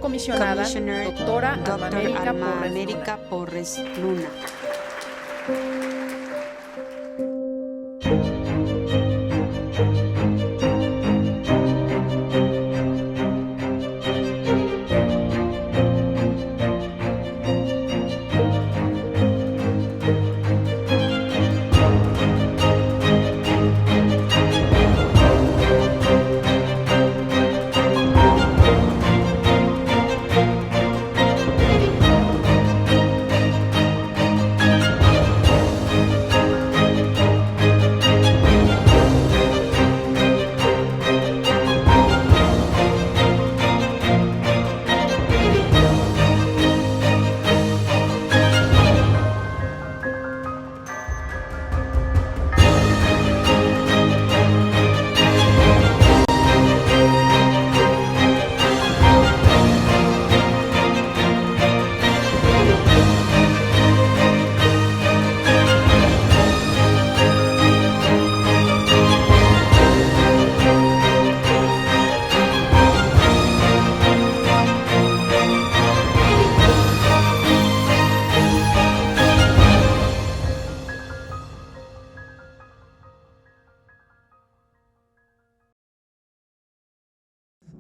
Comisionada, Commissioner doctora Dr. Alma Alma América América Porres Luna.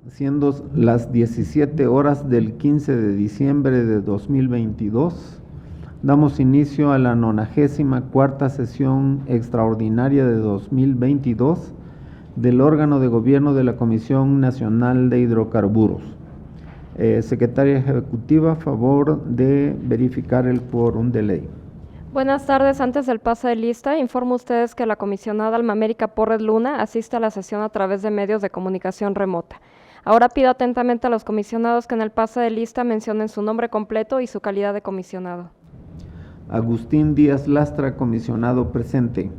Siendo las 17 horas del 15 de diciembre de 2022, damos inicio a la 94ª sesión extraordinaria de 2022 del órgano de gobierno de la Comisión Nacional de Hidrocarburos. Secretaria Ejecutiva, a favor de verificar el quórum de ley. Buenas tardes. Antes del pase de lista, informo a ustedes que la comisionada Alma América Porres Luna asiste a la sesión a través de medios de comunicación remota. Ahora pido atentamente a los comisionados que en el pase de lista mencionen su nombre completo y su calidad de comisionado. Agustín Díaz Lastra, comisionado presente.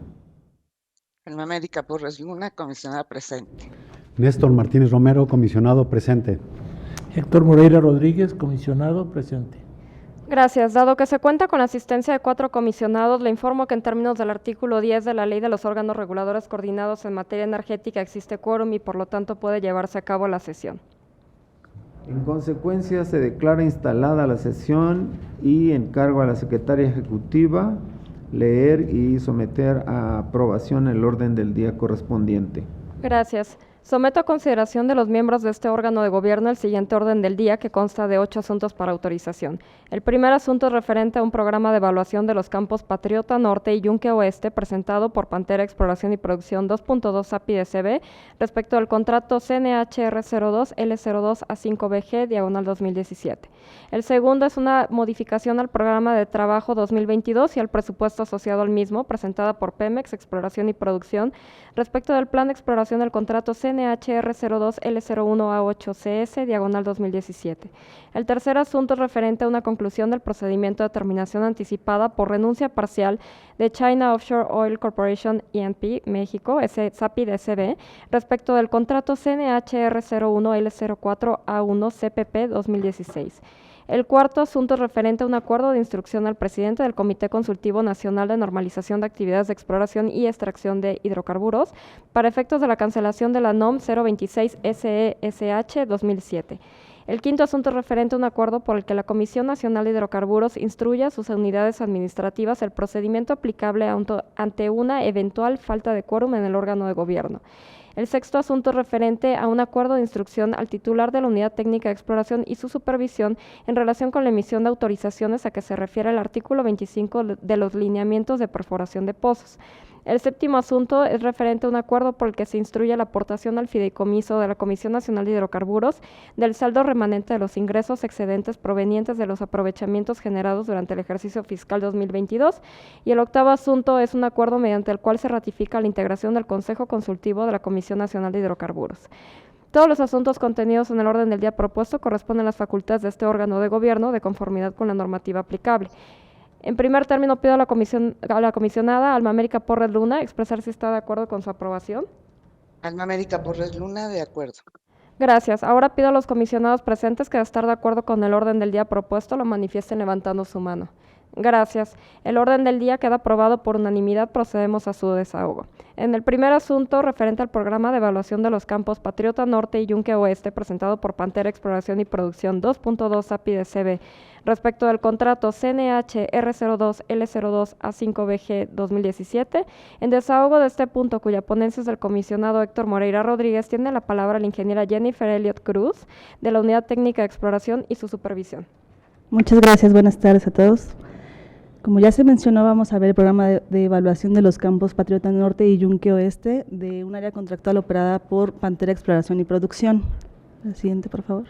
Alma América Porres Luna, comisionada presente. Néstor Martínez Romero, comisionado presente. Héctor Moreira Rodríguez, comisionado presente. Gracias. Dado que se cuenta con la asistencia de 4 comisionados, le informo que en términos del artículo 10 de la Ley de los Órganos Reguladores Coordinados en Materia Energética existe quórum y por lo tanto puede llevarse a cabo la sesión. En consecuencia, se declara instalada la sesión y encargo a la Secretaria Ejecutiva leer y someter a aprobación el orden del día correspondiente. Gracias. Someto a consideración de los miembros de este órgano de gobierno el siguiente orden del día, que consta de 8 asuntos para autorización. El primer asunto es referente a un programa de evaluación de los campos Patriota Norte y Yunque Oeste, presentado por Pantera Exploración y Producción 2.2 SAPI-DCB, respecto al contrato CNHR02L02A5BG, diagonal 2017. El segundo es una modificación al programa de trabajo 2022 y al presupuesto asociado al mismo, presentada por Pemex Exploración y Producción, respecto del plan de exploración del contrato NHR02L01A8CS, diagonal 2017. El tercer asunto es referente a una conclusión del procedimiento de terminación anticipada por renuncia parcial de China Offshore Oil Corporation E&P México, SAPI-DCB, respecto del contrato CNHR01L04A1CPP 2016. El cuarto asunto es referente a un acuerdo de instrucción al presidente del Comité Consultivo Nacional de Normalización de Actividades de Exploración y Extracción de Hidrocarburos para efectos de la cancelación de la NOM 026 SESH 2007. El quinto asunto es referente a un acuerdo por el que la Comisión Nacional de Hidrocarburos instruye a sus unidades administrativas el procedimiento aplicable ante una eventual falta de quórum en el órgano de gobierno. El sexto asunto es referente a un acuerdo de instrucción al titular de la Unidad Técnica de Exploración y su supervisión en relación con la emisión de autorizaciones a que se refiere el artículo 25 de los lineamientos de perforación de pozos. El séptimo asunto es referente a un acuerdo por el que se instruye la aportación al fideicomiso de la Comisión Nacional de Hidrocarburos del saldo remanente de los ingresos excedentes provenientes de los aprovechamientos generados durante el ejercicio fiscal 2022. Y el octavo asunto es un acuerdo mediante el cual se ratifica la integración del Consejo Consultivo de la Comisión Nacional de Hidrocarburos. Todos los asuntos contenidos en el orden del día propuesto corresponden a las facultades de este órgano de gobierno de conformidad con la normativa aplicable. En primer término, pido a la comisionada Alma América Porres Luna expresar si está de acuerdo con su aprobación. Alma América Porres Luna, de acuerdo. Gracias. Ahora pido a los comisionados presentes que, de estar de acuerdo con el orden del día propuesto, lo manifiesten levantando su mano. Gracias. El orden del día queda aprobado por unanimidad. Procedemos a su desahogo. En el primer asunto, referente al programa de evaluación de los campos Patriota Norte y Yunque Oeste, presentado por Pantera Exploración y Producción 2.2 API-DCB, respecto del contrato CNH R02L02 A5BG 2017, en desahogo de este punto, cuya ponencia es del comisionado Héctor Moreira Rodríguez, tiene la palabra la ingeniera Jennifer Elliott Cruz, de la Unidad Técnica de Exploración y su supervisión. Muchas gracias, buenas tardes a todos. Como ya se mencionó, vamos a ver el programa de evaluación de los campos Patriota Norte y Yunque Oeste de un área contractual operada por Pantera Exploración y Producción. La siguiente, por favor.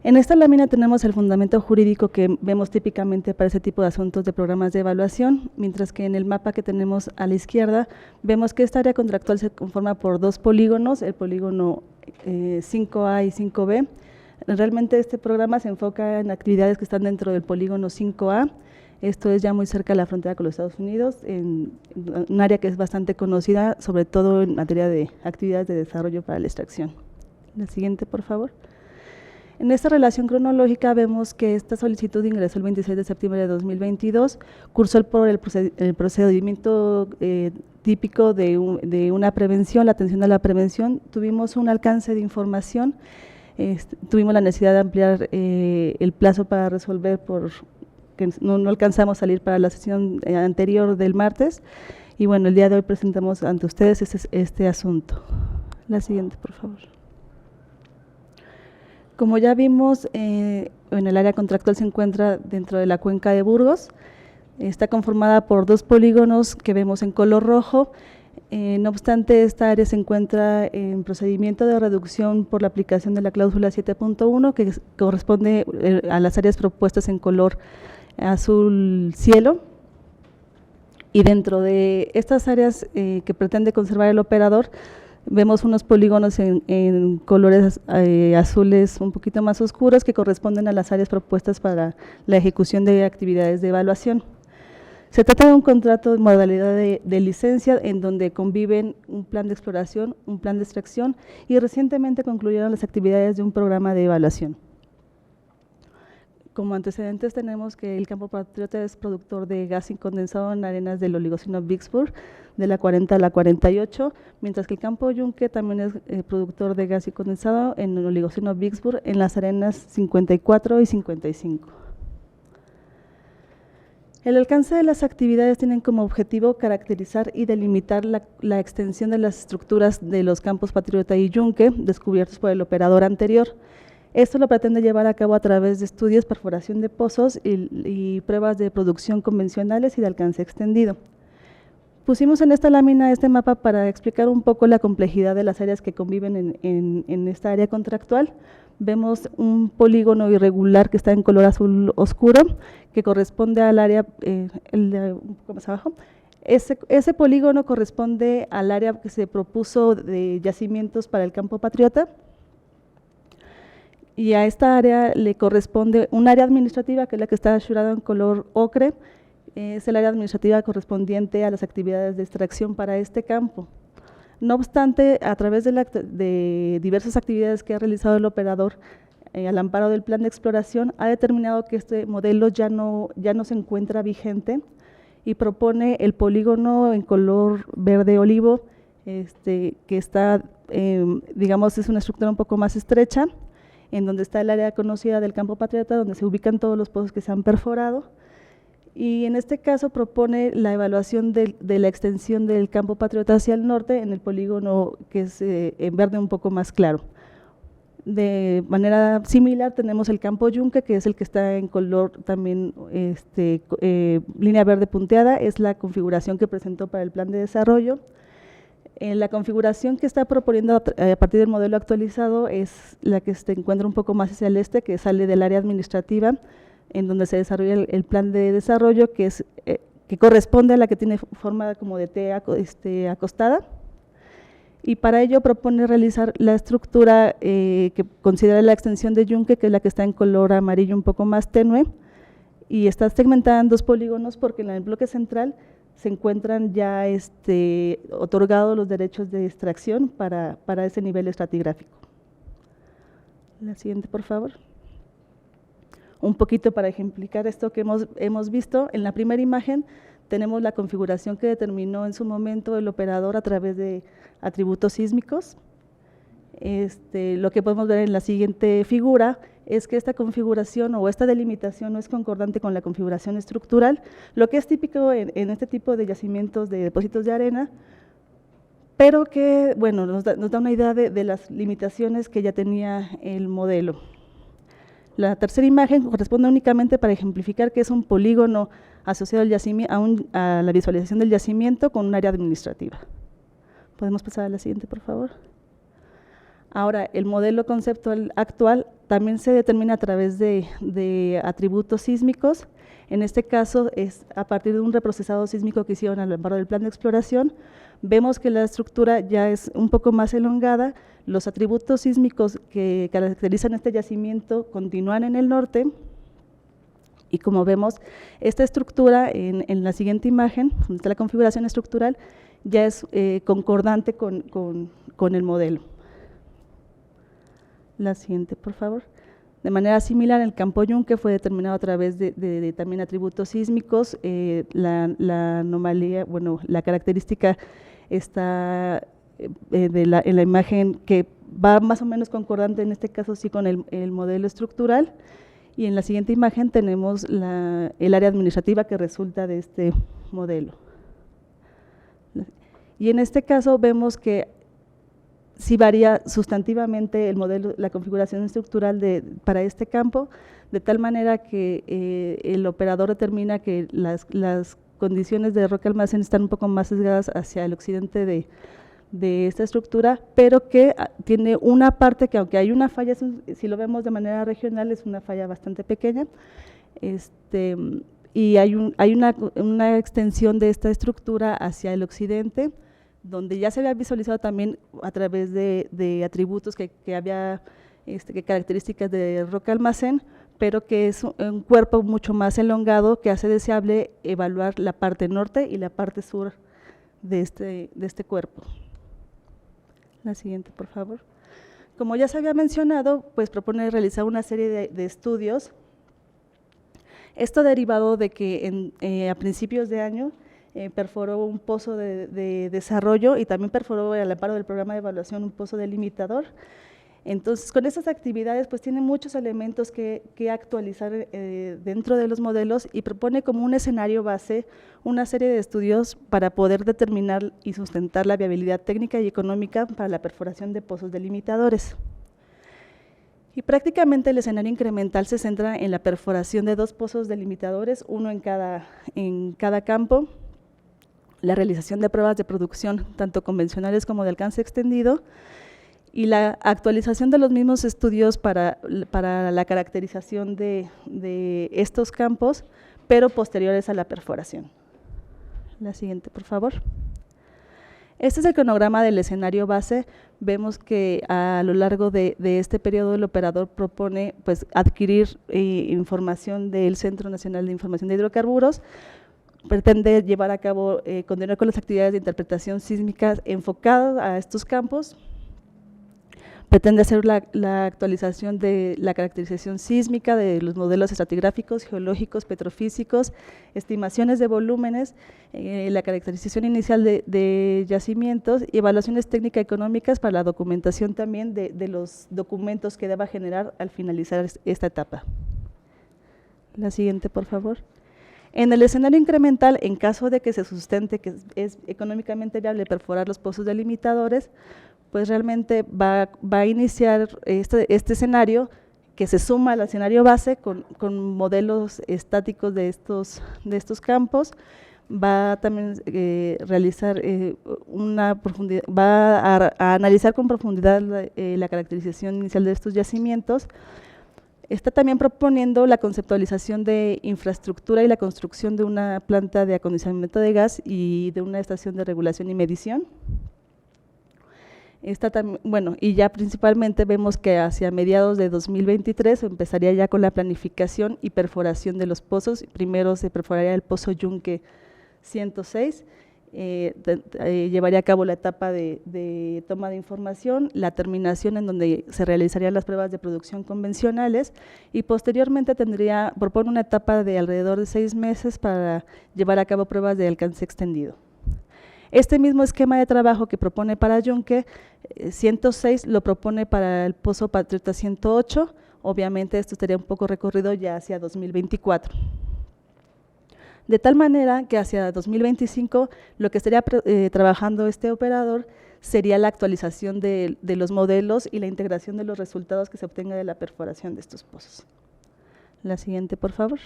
En esta lámina tenemos el fundamento jurídico que vemos típicamente para ese tipo de asuntos de programas de evaluación, mientras que en el mapa que tenemos a la izquierda vemos que esta área contractual se conforma por dos polígonos, el polígono 5A y 5B. Realmente este programa se enfoca en actividades que están dentro del polígono 5A, esto es ya muy cerca de la frontera con los Estados Unidos, en un área que es bastante conocida, sobre todo en materia de actividades de desarrollo para la extracción. La siguiente, por favor. En esta relación cronológica vemos que esta solicitud ingresó el 26 de septiembre de 2022, cursó por el procedimiento típico de una prevención, la atención a la prevención, tuvimos un alcance de información. Tuvimos la necesidad de ampliar el plazo para resolver porque no alcanzamos a salir para la sesión anterior del martes y bueno, el día de hoy presentamos ante ustedes este asunto. La siguiente, por favor. Como ya vimos, en el área contractual se encuentra dentro de la cuenca de Burgos, está conformada por dos polígonos que vemos en color rojo. No obstante, esta área se encuentra en procedimiento de reducción por la aplicación de la cláusula 7.1 que corresponde a las áreas propuestas en color azul cielo, y dentro de estas áreas que pretende conservar el operador vemos unos polígonos en colores azules un poquito más oscuros que corresponden a las áreas propuestas para la ejecución de actividades de evaluación. Se trata de un contrato de modalidad de licencia en donde conviven un plan de exploración, un plan de extracción y recientemente concluyeron las actividades de un programa de evaluación. Como antecedentes tenemos que el campo Patriota es productor de gas incondensado en arenas del oligoceno Vicksburg de la 40 a la 48, mientras que el campo Yunque también es productor de gas incondensado en el oligoceno Vicksburg en las arenas 54 y 55. El alcance de las actividades tienen como objetivo caracterizar y delimitar la extensión de las estructuras de los campos Patriota y Yunque descubiertos por el operador anterior. Esto lo pretende llevar a cabo a través de estudios, perforación de pozos y pruebas de producción convencionales y de alcance extendido. Pusimos en esta lámina este mapa para explicar un poco la complejidad de las áreas que conviven en esta área contractual. Vemos un polígono irregular que está en color azul oscuro, que corresponde al área, un poco más abajo. Ese polígono corresponde al área que se propuso de yacimientos para el campo Patriota, y a esta área le corresponde un área administrativa que es la que está asurada en color ocre, es el área administrativa correspondiente a las actividades de extracción para este campo. No obstante, a través de diversas actividades que ha realizado el operador al amparo del plan de exploración, ha determinado que este modelo ya no se encuentra vigente y propone el polígono en color verde olivo, que está, digamos, es una estructura un poco más estrecha, en donde está el área conocida del campo Patriota, donde se ubican todos los pozos que se han perforado. Y en este caso propone la evaluación de la extensión del campo Patriota hacia el norte en el polígono que es en verde un poco más claro. De manera similar tenemos el campo Yunque, que es el que está en color también línea verde punteada, es la configuración que presentó para el plan de desarrollo. La configuración que está proponiendo a partir del modelo actualizado es la que se encuentra un poco más hacia el este, que sale del área administrativa, en donde se desarrolla el plan de desarrollo, que corresponde a la que tiene forma como de T acostada, y para ello propone realizar la estructura que considera la extensión de Yunque, que es la que está en color amarillo un poco más tenue, y está segmentada en dos polígonos porque en el bloque central se encuentran ya otorgados los derechos de extracción para ese nivel estratigráfico. La siguiente, por favor. un poquito para ejemplificar esto que hemos visto. En la primera imagen tenemos la configuración que determinó en su momento el operador a través de atributos sísmicos. Lo que podemos ver en la siguiente figura es que esta configuración o esta delimitación no es concordante con la configuración estructural, lo que es típico en este tipo de yacimientos de depósitos de arena, pero que bueno, nos da una idea de las limitaciones que ya tenía el modelo. La tercera imagen corresponde únicamente para ejemplificar que es un polígono asociado al a la visualización del yacimiento con un área administrativa. ¿Podemos pasar a la siguiente, por favor? Ahora, el modelo conceptual actual también se determina a través de atributos sísmicos. En este caso, es a partir de un reprocesado sísmico que hicieron al amparo del plan de exploración. Vemos que la estructura ya es un poco más elongada. Los atributos sísmicos que caracterizan este yacimiento continúan en el norte. Y como vemos, esta estructura en la siguiente imagen, donde está la configuración estructural, ya es concordante con el modelo. La siguiente, por favor. De manera similar, el campo Yunque fue determinado a través de también atributos sísmicos. La anomalía, bueno, la característica está en la imagen que va más o menos concordante, en este caso sí, con el modelo estructural. Y en la siguiente imagen tenemos el área administrativa que resulta de este modelo. Y en este caso vemos que sí varía sustantivamente el modelo, la configuración estructural para este campo, de tal manera que el operador determina que las condiciones de roca almacén están un poco más sesgadas hacia el occidente de esta estructura, pero que tiene una parte que, aunque hay una falla, si lo vemos de manera regional, es una falla bastante pequeña, y hay una extensión de esta estructura hacia el occidente, donde ya se había visualizado también a través de atributos que había características de roca almacén, pero que es un cuerpo mucho más elongado que hace deseable evaluar la parte norte y la parte sur de este cuerpo. La siguiente, por favor. Como ya se había mencionado, pues propone realizar una serie de estudios. Esto derivado de que a principios de año perforó un pozo de desarrollo y también perforó al amparo del programa de evaluación un pozo delimitador. Entonces, con estas actividades, pues tiene muchos elementos que actualizar dentro de los modelos y propone como un escenario base una serie de estudios para poder determinar y sustentar la viabilidad técnica y económica para la perforación de pozos delimitadores. Y prácticamente el escenario incremental se centra en la perforación de 2 pozos delimitadores, uno en cada campo, la realización de pruebas de producción, tanto convencionales como de alcance extendido, y la actualización de los mismos estudios para la caracterización de estos campos, pero posteriores a la perforación. La siguiente, por favor. Este es el cronograma del escenario base. Vemos que a lo largo de este periodo el operador propone pues, adquirir información del Centro Nacional de Información de Hidrocarburos, pretende llevar a cabo, continuar con las actividades de interpretación sísmica enfocadas a estos campos, pretende hacer la actualización de la caracterización sísmica de los modelos estratigráficos, geológicos, petrofísicos, estimaciones de volúmenes, la caracterización inicial de yacimientos y evaluaciones técnico-económicas para la documentación también de los documentos que deba generar al finalizar esta etapa. La siguiente, por favor. En el escenario incremental, en caso de que se sustente que es económicamente viable perforar los pozos delimitadores, pues realmente va a iniciar este escenario que se suma al escenario base con modelos estáticos de estos campos, va a también realizar va a analizar con profundidad la caracterización inicial de estos yacimientos. Está también proponiendo la conceptualización de infraestructura y la construcción de una planta de acondicionamiento de gas y de una estación de regulación y medición. Bueno, y ya principalmente vemos que hacia mediados de 2023 empezaría ya con la planificación y perforación de los pozos. Primero se perforaría el pozo Yunque 106 llevaría a cabo la etapa de toma de información, la terminación en donde se realizarían las pruebas de producción convencionales y posteriormente propone una etapa de alrededor de 6 meses para llevar a cabo pruebas de alcance extendido. Este mismo esquema de trabajo que propone para Yunque 106 lo propone para el Pozo Patriota 108, obviamente esto estaría un poco recorrido ya hacia 2024. De tal manera que hacia 2025 lo que estaría trabajando este operador sería la actualización de los modelos y la integración de los resultados que se obtenga de la perforación de estos pozos. La siguiente, por favor.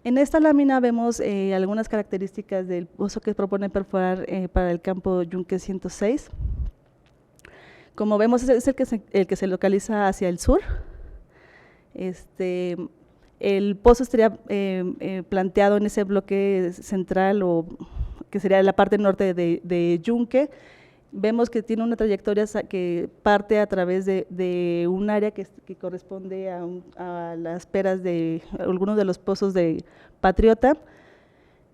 En esta lámina vemos algunas características del pozo que propone perforar para el campo Yunque 106. Como vemos, es el que se localiza hacia el sur. El pozo estaría planteado en ese bloque central, o que sería la parte norte de Yunque. Vemos que tiene una trayectoria que parte a través de un área que corresponde a las peras de algunos de los pozos de Patriota.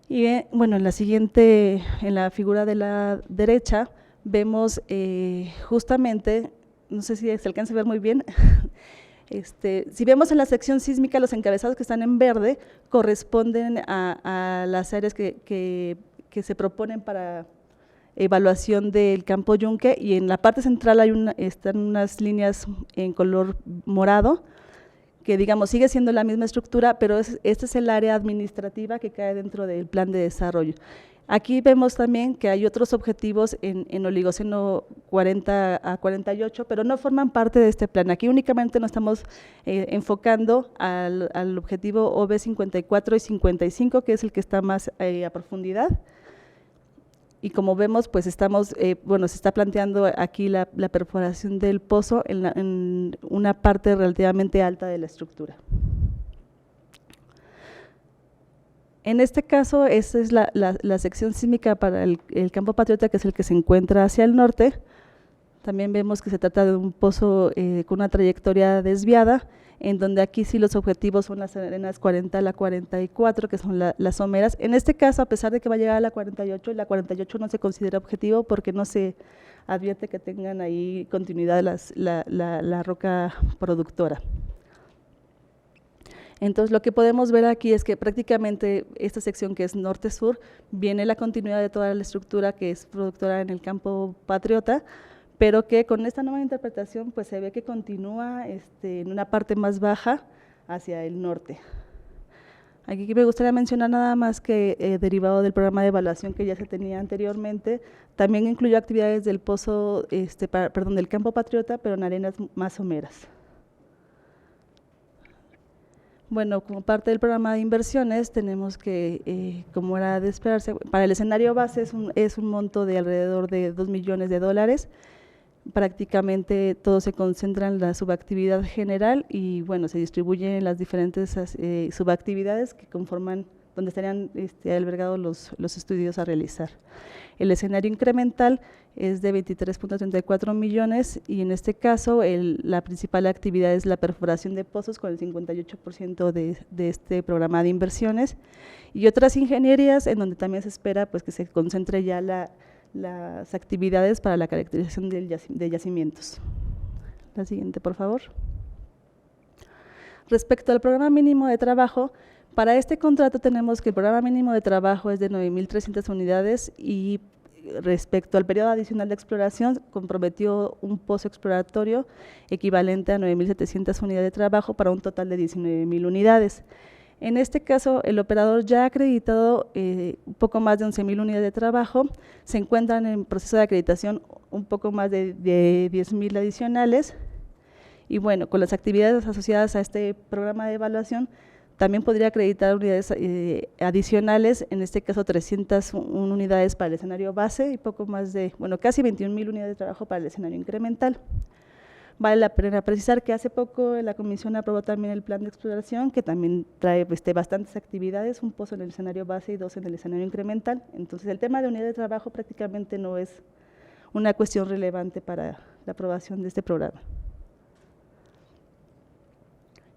Y bueno, en la figura de la derecha, vemos justamente, no sé si se alcanza a ver muy bien, si vemos en la sección sísmica, los encabezados que están en verde corresponden a las áreas que se proponen para evaluación del campo Yunque, y en la parte central están unas líneas en color morado, que digamos sigue siendo la misma estructura, pero este es el área administrativa que cae dentro del plan de desarrollo. Aquí vemos también que hay otros objetivos en Oligoceno 40 a 48, pero no forman parte de este plan. Aquí únicamente nos estamos enfocando al objetivo OB 54 y 55, que es el que está más a profundidad. Y como vemos, pues se está planteando aquí la perforación del pozo en una parte relativamente alta de la estructura. En este caso, esta es la sección sísmica para el campo Patriota, que es el que se encuentra hacia el norte. También vemos que se trata de un pozo con una trayectoria desviada, en donde aquí sí los objetivos son las arenas 40 a la 44, que son las someras. En este caso, a pesar de que va a llegar a la 48 no se considera objetivo porque no se advierte que tengan ahí continuidad la roca productora. Entonces, lo que podemos ver aquí es que prácticamente esta sección, que es norte-sur, viene la continuidad de toda la estructura que es productora en el campo Patriota, pero que con esta nueva interpretación pues se ve que continúa en una parte más baja hacia el norte. Aquí me gustaría mencionar nada más que derivado del programa de evaluación que ya se tenía anteriormente, también incluyó actividades del pozo, del campo Patriota, pero en arenas más someras. Bueno, como parte del programa de inversiones tenemos que, como era de esperarse, para el escenario base es un monto de alrededor de $2 millones. Prácticamente todo se concentra en la subactividad general y bueno, se distribuye en las diferentes subactividades que conforman, donde estarían albergados los estudios a realizar. El escenario incremental es de 23.34 millones y en este caso la principal actividad es la perforación de pozos con el 58% de este programa de inversiones, y otras ingenierías en donde también se espera pues que se concentre ya las actividades para la caracterización de yacimientos. La siguiente, por favor. Respecto al programa mínimo de trabajo, para este contrato tenemos que el programa mínimo de trabajo es de 9.300 unidades y respecto al periodo adicional de exploración comprometió un pozo exploratorio equivalente a 9.700 unidades de trabajo para un total de 19.000 unidades. En este caso, el operador ya ha acreditado un poco más de 11.000 unidades de trabajo, se encuentran en proceso de acreditación un poco más de 10.000 adicionales, y bueno, con las actividades asociadas a este programa de evaluación, también podría acreditar unidades adicionales, en este caso 301 unidades para el escenario base y poco más de, bueno, casi 21.000 unidades de trabajo para el escenario incremental. Vale la pena precisar que hace poco la Comisión aprobó también el plan de exploración, que también trae bastantes actividades, un pozo en el escenario base y 2 en el escenario incremental. Entonces, el tema de unidad de trabajo prácticamente no es una cuestión relevante para la aprobación de este programa.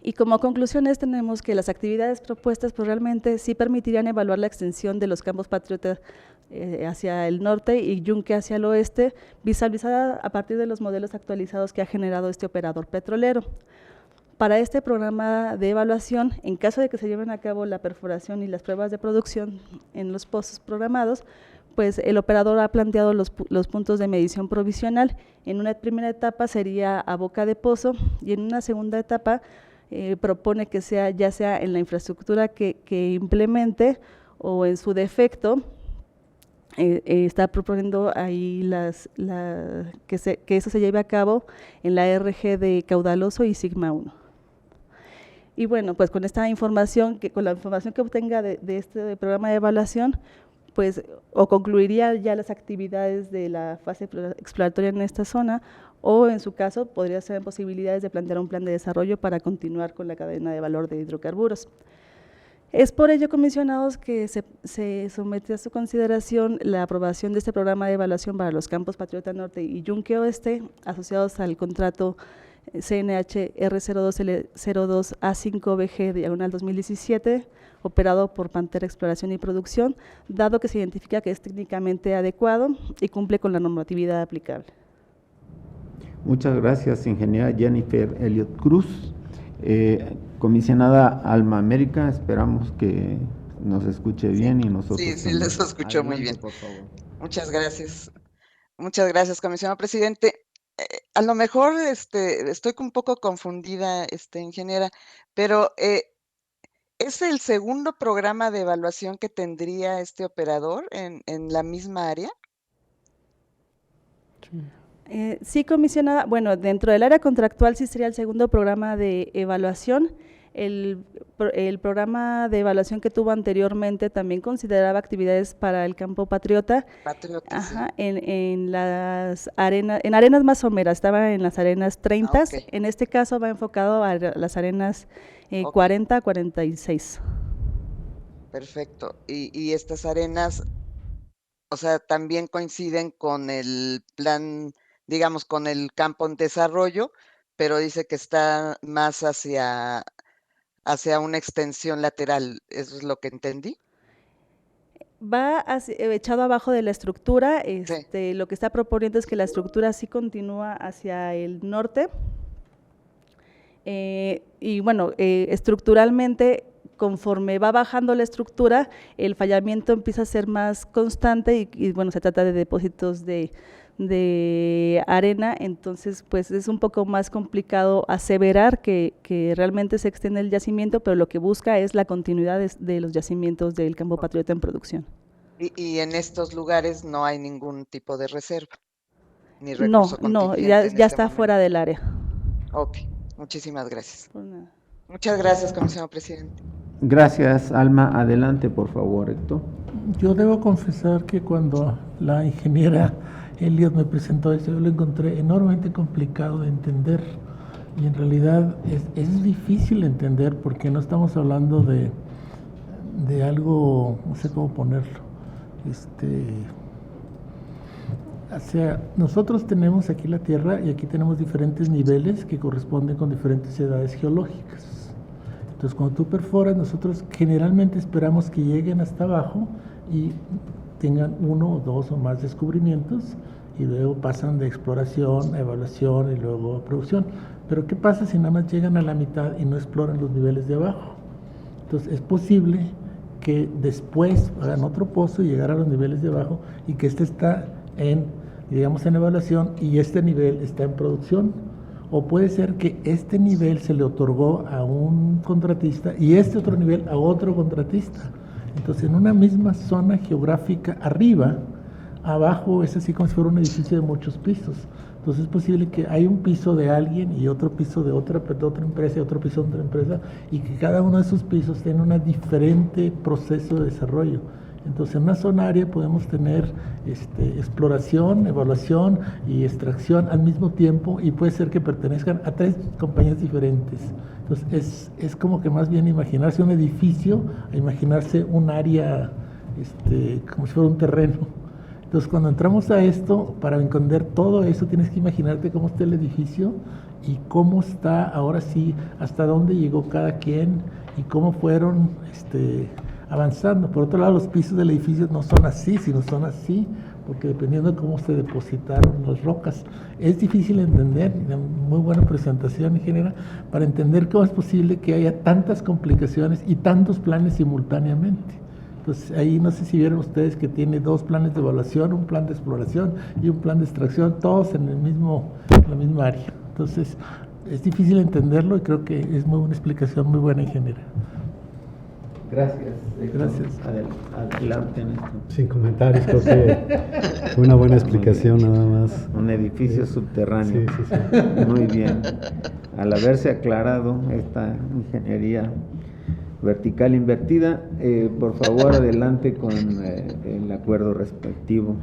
Y como conclusiones tenemos que las actividades propuestas pues realmente sí permitirían evaluar la extensión de los campos Patriota hacia el norte y Yunque hacia el oeste, visualizada a partir de los modelos actualizados que ha generado este operador petrolero. Para este programa de evaluación, en caso de que se lleven a cabo la perforación y las pruebas de producción en los pozos programados, pues el operador ha planteado los puntos de medición provisional. En una primera etapa sería a boca de pozo y en una segunda etapa propone que sea ya sea en la infraestructura que implemente o en su defecto, está proponiendo ahí que eso se lleve a cabo en la RG de Caudaloso y Sigma 1. Y bueno, pues con esta información, con la información que obtenga de este programa de evaluación, pues o concluiría ya las actividades de la fase exploratoria en esta zona, o en su caso podría ser posibilidades de plantear un plan de desarrollo para continuar con la cadena de valor de hidrocarburos. Es por ello, comisionados, que se somete a su consideración la aprobación de este programa de evaluación para los campos Patriota Norte y Yunque Oeste, asociados al contrato CNH R02L02A5BG/2017, operado por Pantera Exploración y Producción, dado que se identifica que es técnicamente adecuado y cumple con la normatividad aplicable. Muchas gracias, ingeniera Jennifer Elliot Cruz. Comisionada Alma América, esperamos que nos escuche bien y nosotros. Sí, también. les escucho muy bien. Por favor. Muchas gracias. Muchas gracias, comisionado presidente. A lo mejor estoy un poco confundida, ingeniera, pero ¿es el segundo programa de evaluación que tendría este operador en la misma área? Sí, comisionada. Bueno, dentro del área contractual sí sería el segundo programa de evaluación. El programa de evaluación que tuvo anteriormente también consideraba actividades para el campo Patriota. Ajá, sí. En las arenas más someras, estaba en las arenas 30, okay. En este caso va enfocado a las arenas 40 a 46. Perfecto. Y estas arenas, o sea, también coinciden con el plan, digamos, con el campo en desarrollo, pero dice que está más hacia una extensión lateral, ¿eso es lo que entendí? Va echado abajo de la estructura, Sí. Lo que está proponiendo es que la estructura sí continúa hacia el norte, y bueno, estructuralmente, conforme va bajando la estructura, el fallamiento empieza a ser más constante y bueno, se trata de depósitos de arena, entonces pues es un poco más complicado aseverar que realmente se extiende el yacimiento, pero lo que busca es la continuidad de los yacimientos del campo Patriota en producción. Y en estos lugares no hay ningún tipo de reserva, ni recurso contingente. Ya está momento. Fuera del área. Ok, muchísimas gracias. Por nada. Muchas gracias, comisionado presidente. Gracias, Alma. Adelante, por favor, Héctor. Yo debo confesar que cuando la ingeniera Elliot me presentó esto, yo lo encontré enormemente complicado de entender, y en realidad es difícil entender porque no estamos hablando de algo, no sé cómo ponerlo, o sea, nosotros tenemos aquí la Tierra y aquí tenemos diferentes niveles que corresponden con diferentes edades geológicas. Entonces, cuando tú perforas, nosotros generalmente esperamos que lleguen hasta abajo y tengan uno o dos o más descubrimientos y luego pasan de exploración a evaluación y luego a producción. Pero ¿qué pasa si nada más llegan a la mitad y no exploran los niveles de abajo? Entonces es posible que después hagan otro pozo y llegar a los niveles de abajo y que está en evaluación y este nivel está en producción. O puede ser que este nivel se le otorgó a un contratista y este otro nivel a otro contratista. Entonces, en una misma zona geográfica arriba, abajo es así como si fuera un edificio de muchos pisos. Entonces, es posible que hay un piso de alguien y otro piso de otra empresa y otro piso de otra empresa, y que cada uno de esos pisos tenga un diferente proceso de desarrollo. Entonces, en una zona área podemos tener exploración, evaluación y extracción al mismo tiempo, y puede ser que pertenezcan a 3 compañías diferentes. Entonces, es como que más bien imaginarse un edificio a imaginarse un área como si fuera un terreno. Entonces, cuando entramos a esto, para entender todo eso, tienes que imaginarte cómo está el edificio y cómo está, ahora sí, hasta dónde llegó cada quien y cómo fueron avanzando. Por otro lado, los pisos del edificio no son así, sino son así, porque dependiendo de cómo se depositaron las rocas. Es difícil entender, muy buena presentación, ingeniera, para entender cómo es posible que haya tantas complicaciones y tantos planes simultáneamente. Entonces, ahí no sé si vieron ustedes que tiene 2 planes de evaluación, un plan de exploración y un plan de extracción, todos en la misma área. Entonces, es difícil entenderlo y creo que es una explicación muy buena, ingeniera. Gracias. Gracias. Adelante, Néstor. Sin comentarios, creo que fue una buena explicación nada más. Un edificio subterráneo. Sí, sí, sí. Muy bien. Al haberse aclarado esta ingeniería vertical invertida, por favor, adelante con el acuerdo respectivo.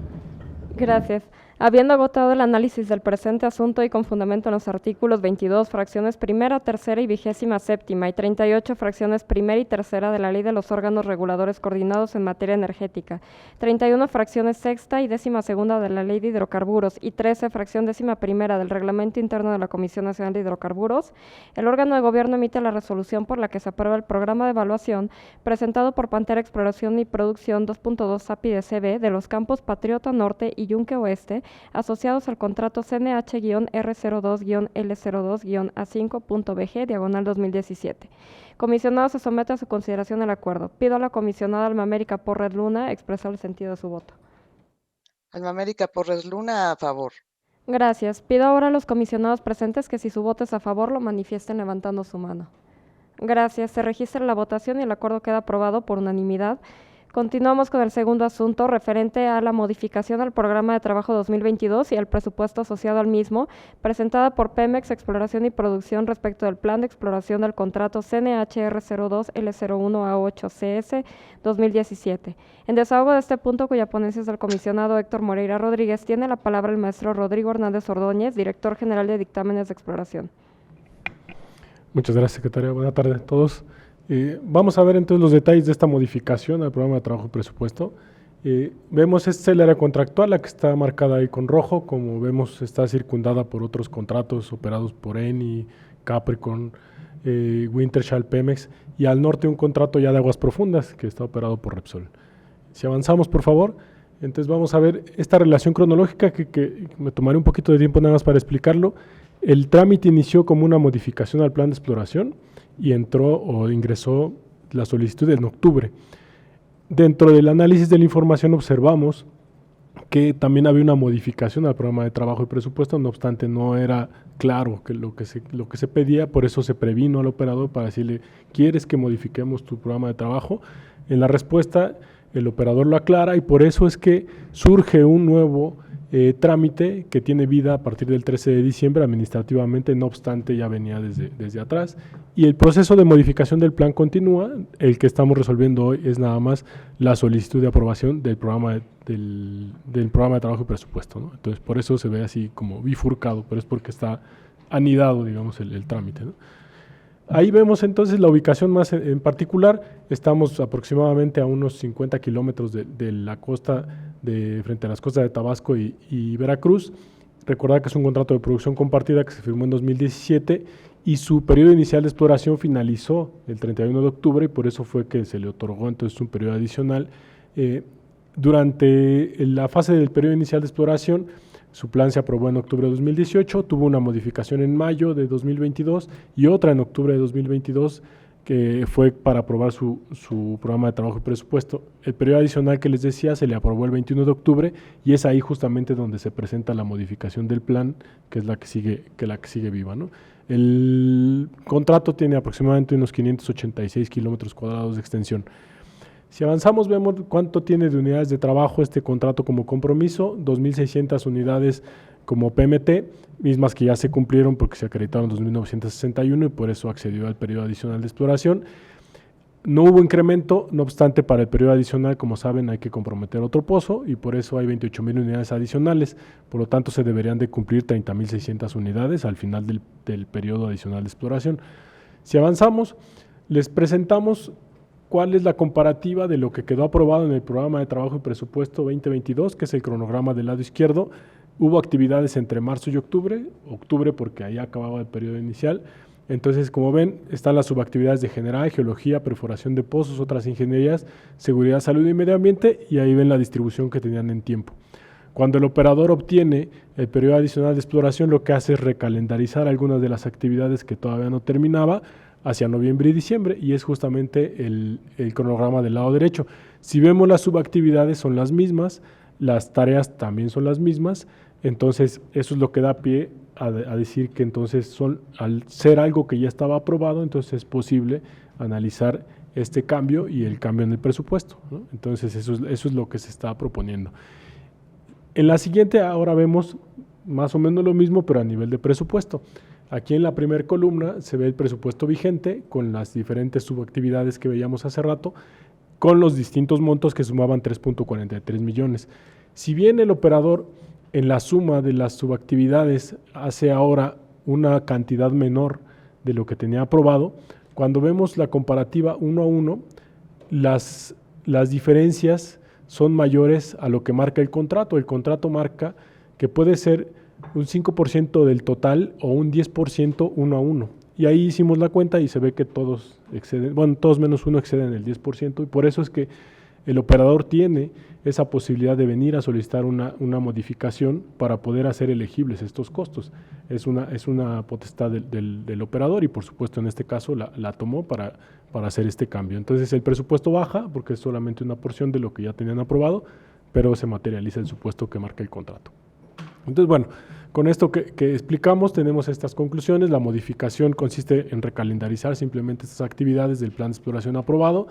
Gracias. Habiendo agotado el análisis del presente asunto y con fundamento en los artículos 22, fracciones primera, tercera y 27ª y 38, fracciones primera y tercera de la Ley de los Órganos Reguladores Coordinados en Materia Energética, 31, fracciones sexta y 12ª de la Ley de Hidrocarburos y 13, fracción 11ª del Reglamento Interno de la Comisión Nacional de Hidrocarburos, el órgano de gobierno emite la resolución por la que se aprueba el programa de evaluación presentado por Pantera Exploración y Producción 2.2 SAPI-DCB de los campos Patriota Norte y Yunque Oeste, asociados al contrato CNH-R02-L02-A5.BG/2017. Comisionado, se somete a su consideración el acuerdo. Pido a la comisionada Alma América Porres Luna expresar el sentido de su voto. Alma América Porres Luna, a favor. Gracias. Pido ahora a los comisionados presentes que si su voto es a favor lo manifiesten levantando su mano. Gracias. Se registra la votación y el acuerdo queda aprobado por unanimidad. Continuamos con el segundo asunto referente a la modificación al programa de trabajo 2022 y al presupuesto asociado al mismo, presentada por Pemex Exploración y Producción respecto del plan de exploración del contrato CNH-R02-L01A8CS 2017. En desahogo de este punto, cuya ponencia es del comisionado Héctor Moreira Rodríguez, tiene la palabra el maestro Rodrigo Hernández Ordóñez, director general de dictámenes de exploración. Muchas gracias, secretaria. Buenas tardes a todos. Vamos a ver entonces los detalles de esta modificación al programa de trabajo y presupuesto. Vemos esta es el área contractual, la que está marcada ahí con rojo, como vemos está circundada por otros contratos operados por Eni, Capricorn, Wintershall, Pemex, y al norte un contrato ya de aguas profundas que está operado por Repsol. Si avanzamos, por favor, entonces vamos a ver esta relación cronológica que me tomaré un poquito de tiempo nada más para explicarlo. El trámite inició como una modificación al plan de exploración y entró o ingresó la solicitud en octubre. Dentro del análisis de la información observamos que también había una modificación al programa de trabajo y presupuesto, no obstante no era claro que lo que se pedía, por eso se previno al operador para decirle, ¿quieres que modifiquemos tu programa de trabajo? En la respuesta el operador lo aclara y por eso es que surge un nuevo trámite que tiene vida a partir del 13 de diciembre administrativamente, no obstante ya venía desde atrás, y el proceso de modificación del plan continúa. El que estamos resolviendo hoy es nada más la solicitud de aprobación del programa del programa de trabajo y presupuesto, ¿no? Entonces por eso se ve así como bifurcado, pero es porque está anidado, digamos, el trámite, ¿no? Ahí vemos entonces la ubicación más en particular. Estamos aproximadamente a unos 50 kilómetros de la costa, frente a las costas de Tabasco y Veracruz. Recordar que es un contrato de producción compartida que se firmó en 2017 y su periodo inicial de exploración finalizó el 31 de octubre y por eso fue que se le otorgó entonces un periodo adicional. Durante la fase del periodo inicial de exploración, su plan se aprobó en octubre de 2018, tuvo una modificación en mayo de 2022 y otra en octubre de 2022 que fue para aprobar su programa de trabajo y presupuesto. El periodo adicional que les decía se le aprobó el 21 de octubre y es ahí justamente donde se presenta la modificación del plan, que es la que sigue viva, ¿no? El contrato tiene aproximadamente unos 586 kilómetros cuadrados de extensión. Si avanzamos, vemos cuánto tiene de unidades de trabajo este contrato como compromiso, 2.600 unidades como PMT, mismas que ya se cumplieron porque se acreditaron en 2.961 y por eso accedió al periodo adicional de exploración. No hubo incremento, no obstante, para el periodo adicional, como saben, hay que comprometer otro pozo y por eso hay 28.000 unidades adicionales, por lo tanto se deberían de cumplir 30.600 unidades al final del periodo adicional de exploración. Si avanzamos, les presentamos cuál es la comparativa de lo que quedó aprobado en el programa de trabajo y presupuesto 2022, que es el cronograma del lado izquierdo. Hubo actividades entre marzo y octubre porque ahí acababa el periodo inicial. Entonces, como ven, están las subactividades de general, geología, perforación de pozos, otras ingenierías, seguridad, salud y medio ambiente, y ahí ven la distribución que tenían en tiempo. Cuando el operador obtiene el periodo adicional de exploración, lo que hace es recalendarizar algunas de las actividades que todavía no terminaba hacia noviembre y diciembre, y es justamente el cronograma del lado derecho. Si vemos las subactividades son las mismas, las tareas también son las mismas, entonces eso es lo que da pie a decir que entonces al ser algo que ya estaba aprobado, entonces es posible analizar este cambio y el cambio en el presupuesto, ¿no? Entonces eso es lo que se está proponiendo. En la siguiente ahora vemos más o menos lo mismo, pero a nivel de presupuesto. Aquí en la primera columna se ve el presupuesto vigente con las diferentes subactividades que veíamos hace rato, con los distintos montos que sumaban 3.43 millones. Si bien el operador en la suma de las subactividades hace ahora una cantidad menor de lo que tenía aprobado, cuando vemos la comparativa uno a uno, las diferencias son mayores a lo que marca el contrato. El contrato marca que puede ser un 5% del total o un 10% uno a uno. Y ahí hicimos la cuenta y se ve que todos exceden, bueno, todos menos uno exceden el 10%, y por eso es que el operador tiene esa posibilidad de venir a solicitar una modificación para poder hacer elegibles estos costos. Es una potestad del operador y por supuesto en este caso la tomó para hacer este cambio. Entonces el presupuesto baja porque es solamente una porción de lo que ya tenían aprobado, pero se materializa el supuesto que marca el contrato. Entonces, bueno, con esto que explicamos tenemos estas conclusiones. La modificación consiste en recalendarizar simplemente estas actividades del plan de exploración aprobado.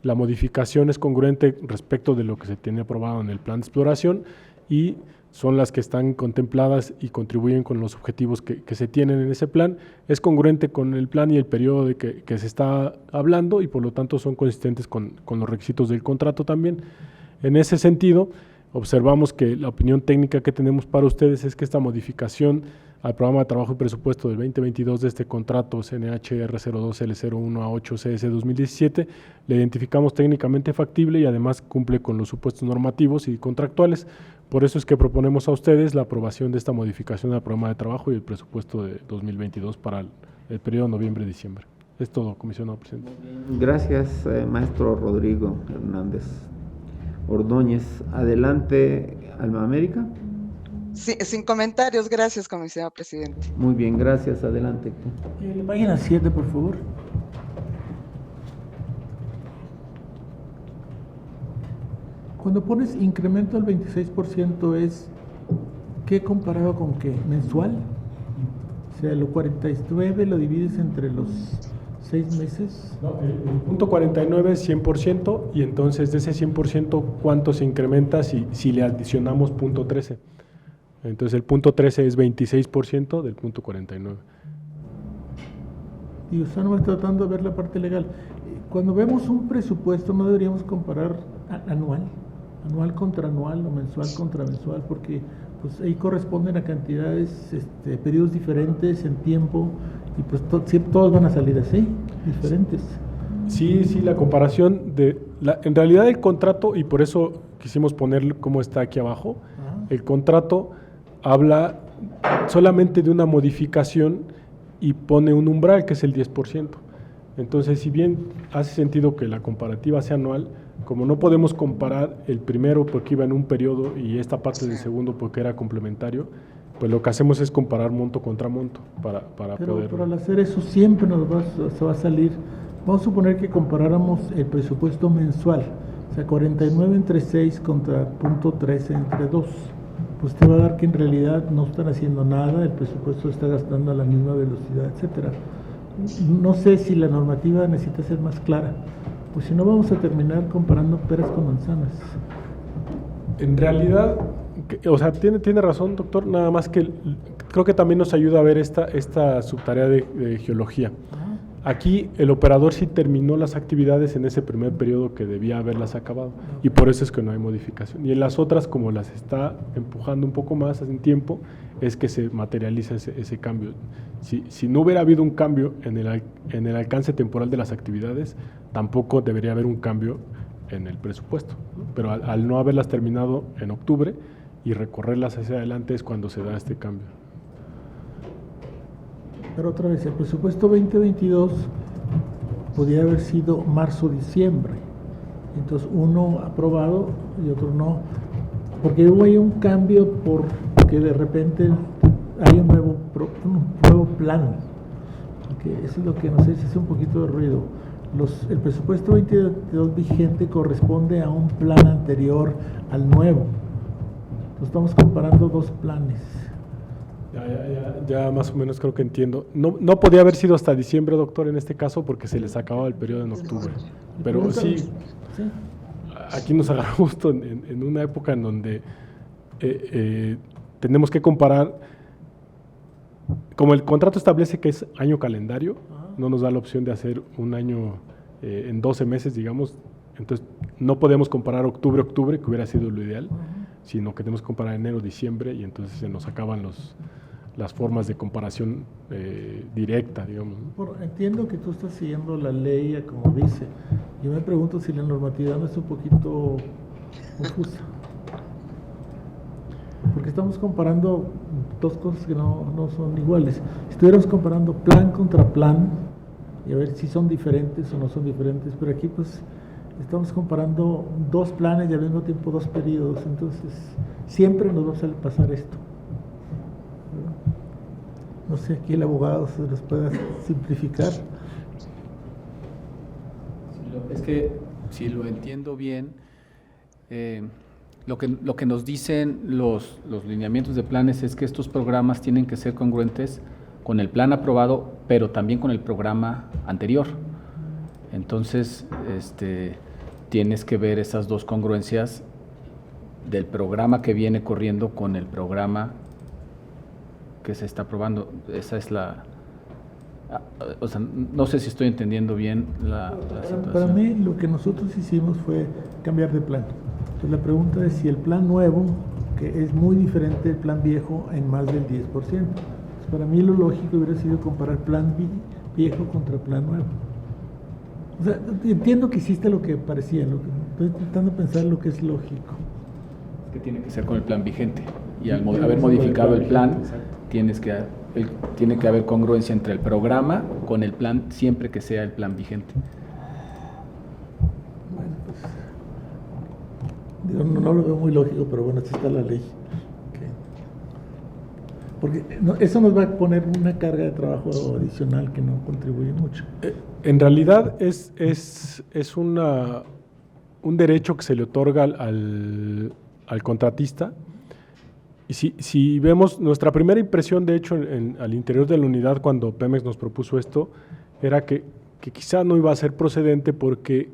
La modificación es congruente respecto de lo que se tiene aprobado en el plan de exploración y son las que están contempladas y contribuyen con los objetivos que se tienen en ese plan. Es congruente con el plan y el periodo de que se está hablando y por lo tanto son consistentes con los requisitos del contrato también. En ese sentido, observamos que la opinión técnica que tenemos para ustedes es que esta modificación al programa de trabajo y presupuesto del 2022 de este contrato CNH R02L01A8CS 2017 le identificamos técnicamente factible y además cumple con los supuestos normativos y contractuales. Por eso es que proponemos a ustedes la aprobación de esta modificación al programa de trabajo y el presupuesto de 2022 para el periodo noviembre-diciembre. Es todo, comisionado presidente. Gracias, maestro Rodrigo Hernández Ordóñez. Adelante, Alma América. Sí, sin comentarios, gracias, comisionado presidente. Muy bien, gracias. Adelante. La página 7, por favor. Cuando pones incremento al 26% es, ¿qué comparado con qué? ¿Mensual? O sea, lo 49 lo divides entre los 6 meses. No, el punto 49 es 100% y entonces de ese 100% ¿cuánto se incrementa si le adicionamos punto 13? Entonces el punto 13 es 26% del punto 49. Y estamos tratando de ver la parte legal. Cuando vemos un presupuesto no deberíamos comparar anual contra anual o mensual contra mensual, porque pues ahí corresponden a cantidades, periodos diferentes en tiempo y pues todos van a salir así, diferentes. Sí, la comparación en realidad el contrato, y por eso quisimos poner como está aquí abajo, el contrato habla solamente de una modificación y pone un umbral que es el 10%. Entonces, si bien hace sentido que la comparativa sea anual, como no podemos comparar el primero porque iba en un periodo y esta parte del segundo porque era complementario, pues lo que hacemos es comparar monto contra monto para poder... Pero al hacer eso siempre se va a salir. Vamos a suponer que comparáramos el presupuesto mensual, o sea, 49 entre 6 contra punto 13 entre 2. Pues te va a dar que en realidad no están haciendo nada, el presupuesto está gastando a la misma velocidad, etcétera. No sé si la normativa necesita ser más clara, pues si no vamos a terminar comparando peras con manzanas. En realidad, o sea, tiene razón, doctor, nada más que creo que también nos ayuda a ver esta subtarea de geología. Aquí el operador sí terminó las actividades en ese primer periodo que debía haberlas acabado y por eso es que no hay modificación. Y en las otras, como las está empujando un poco más en tiempo, es que se materializa ese cambio. Si no hubiera habido un cambio en el alcance temporal de las actividades, tampoco debería haber un cambio en el presupuesto, ¿no? Pero al no haberlas terminado en octubre y recorrerlas hacia adelante es cuando se da este cambio. Pero otra vez, el presupuesto 2022 podría haber sido marzo-diciembre. Entonces, uno aprobado y otro no. Porque hubo ahí un cambio porque de repente hay un nuevo plan. Porque eso es lo que nos hace un poquito de ruido. El presupuesto 2022 vigente corresponde a un plan anterior al nuevo. Entonces, estamos comparando dos planes. Ya más o menos creo que entiendo. No podía haber sido hasta diciembre, doctor, en este caso, porque se les acababa el periodo en octubre. Pero sí, aquí nos agarró justo en una época en donde tenemos que comparar, como el contrato establece que es año calendario, no nos da la opción de hacer un año en 12 meses, digamos, entonces no podemos comparar octubre, que hubiera sido lo ideal, sino que tenemos que comparar enero-diciembre y entonces se nos acaban las formas de comparación directa, digamos. Entiendo que tú estás siguiendo la ley como dice. Yo me pregunto si la normatividad no es un poquito confusa. Porque estamos comparando dos cosas que no son iguales. Si estuviéramos comparando plan contra plan, y a ver si son diferentes o no son diferentes, pero aquí pues estamos comparando dos planes y al mismo tiempo dos periodos, entonces siempre nos va a pasar esto. No sé, aquí el abogado se los pueda simplificar. Es que, si lo entiendo bien, lo que nos dicen los lineamientos de planes es que estos programas tienen que ser congruentes con el plan aprobado, pero también con el programa anterior. Entonces, tienes que ver esas dos congruencias del programa que viene corriendo con el programa que se está aprobando. Esa es o sea, no sé si estoy entendiendo bien la situación. Para mí, lo que nosotros hicimos fue cambiar de plan. Entonces, la pregunta es si el plan nuevo, que es muy diferente del plan viejo en más del 10%. Entonces, para mí lo lógico hubiera sido comparar plan viejo contra plan nuevo. O sea, entiendo que hiciste lo que parecía, estoy intentando pensar lo que es lógico. Es que tiene que ser con el plan vigente. Y al haber modificado el plan, tiene que haber congruencia entre el programa con el plan, siempre que sea el plan vigente. Bueno, pues no lo veo muy lógico, pero bueno, así está la ley. Porque eso nos va a poner una carga de trabajo adicional que no contribuye mucho. En realidad es un derecho que se le otorga al contratista. Y si vemos, nuestra primera impresión, de hecho, al interior de la unidad, cuando Pemex nos propuso esto, era que quizá no iba a ser procedente porque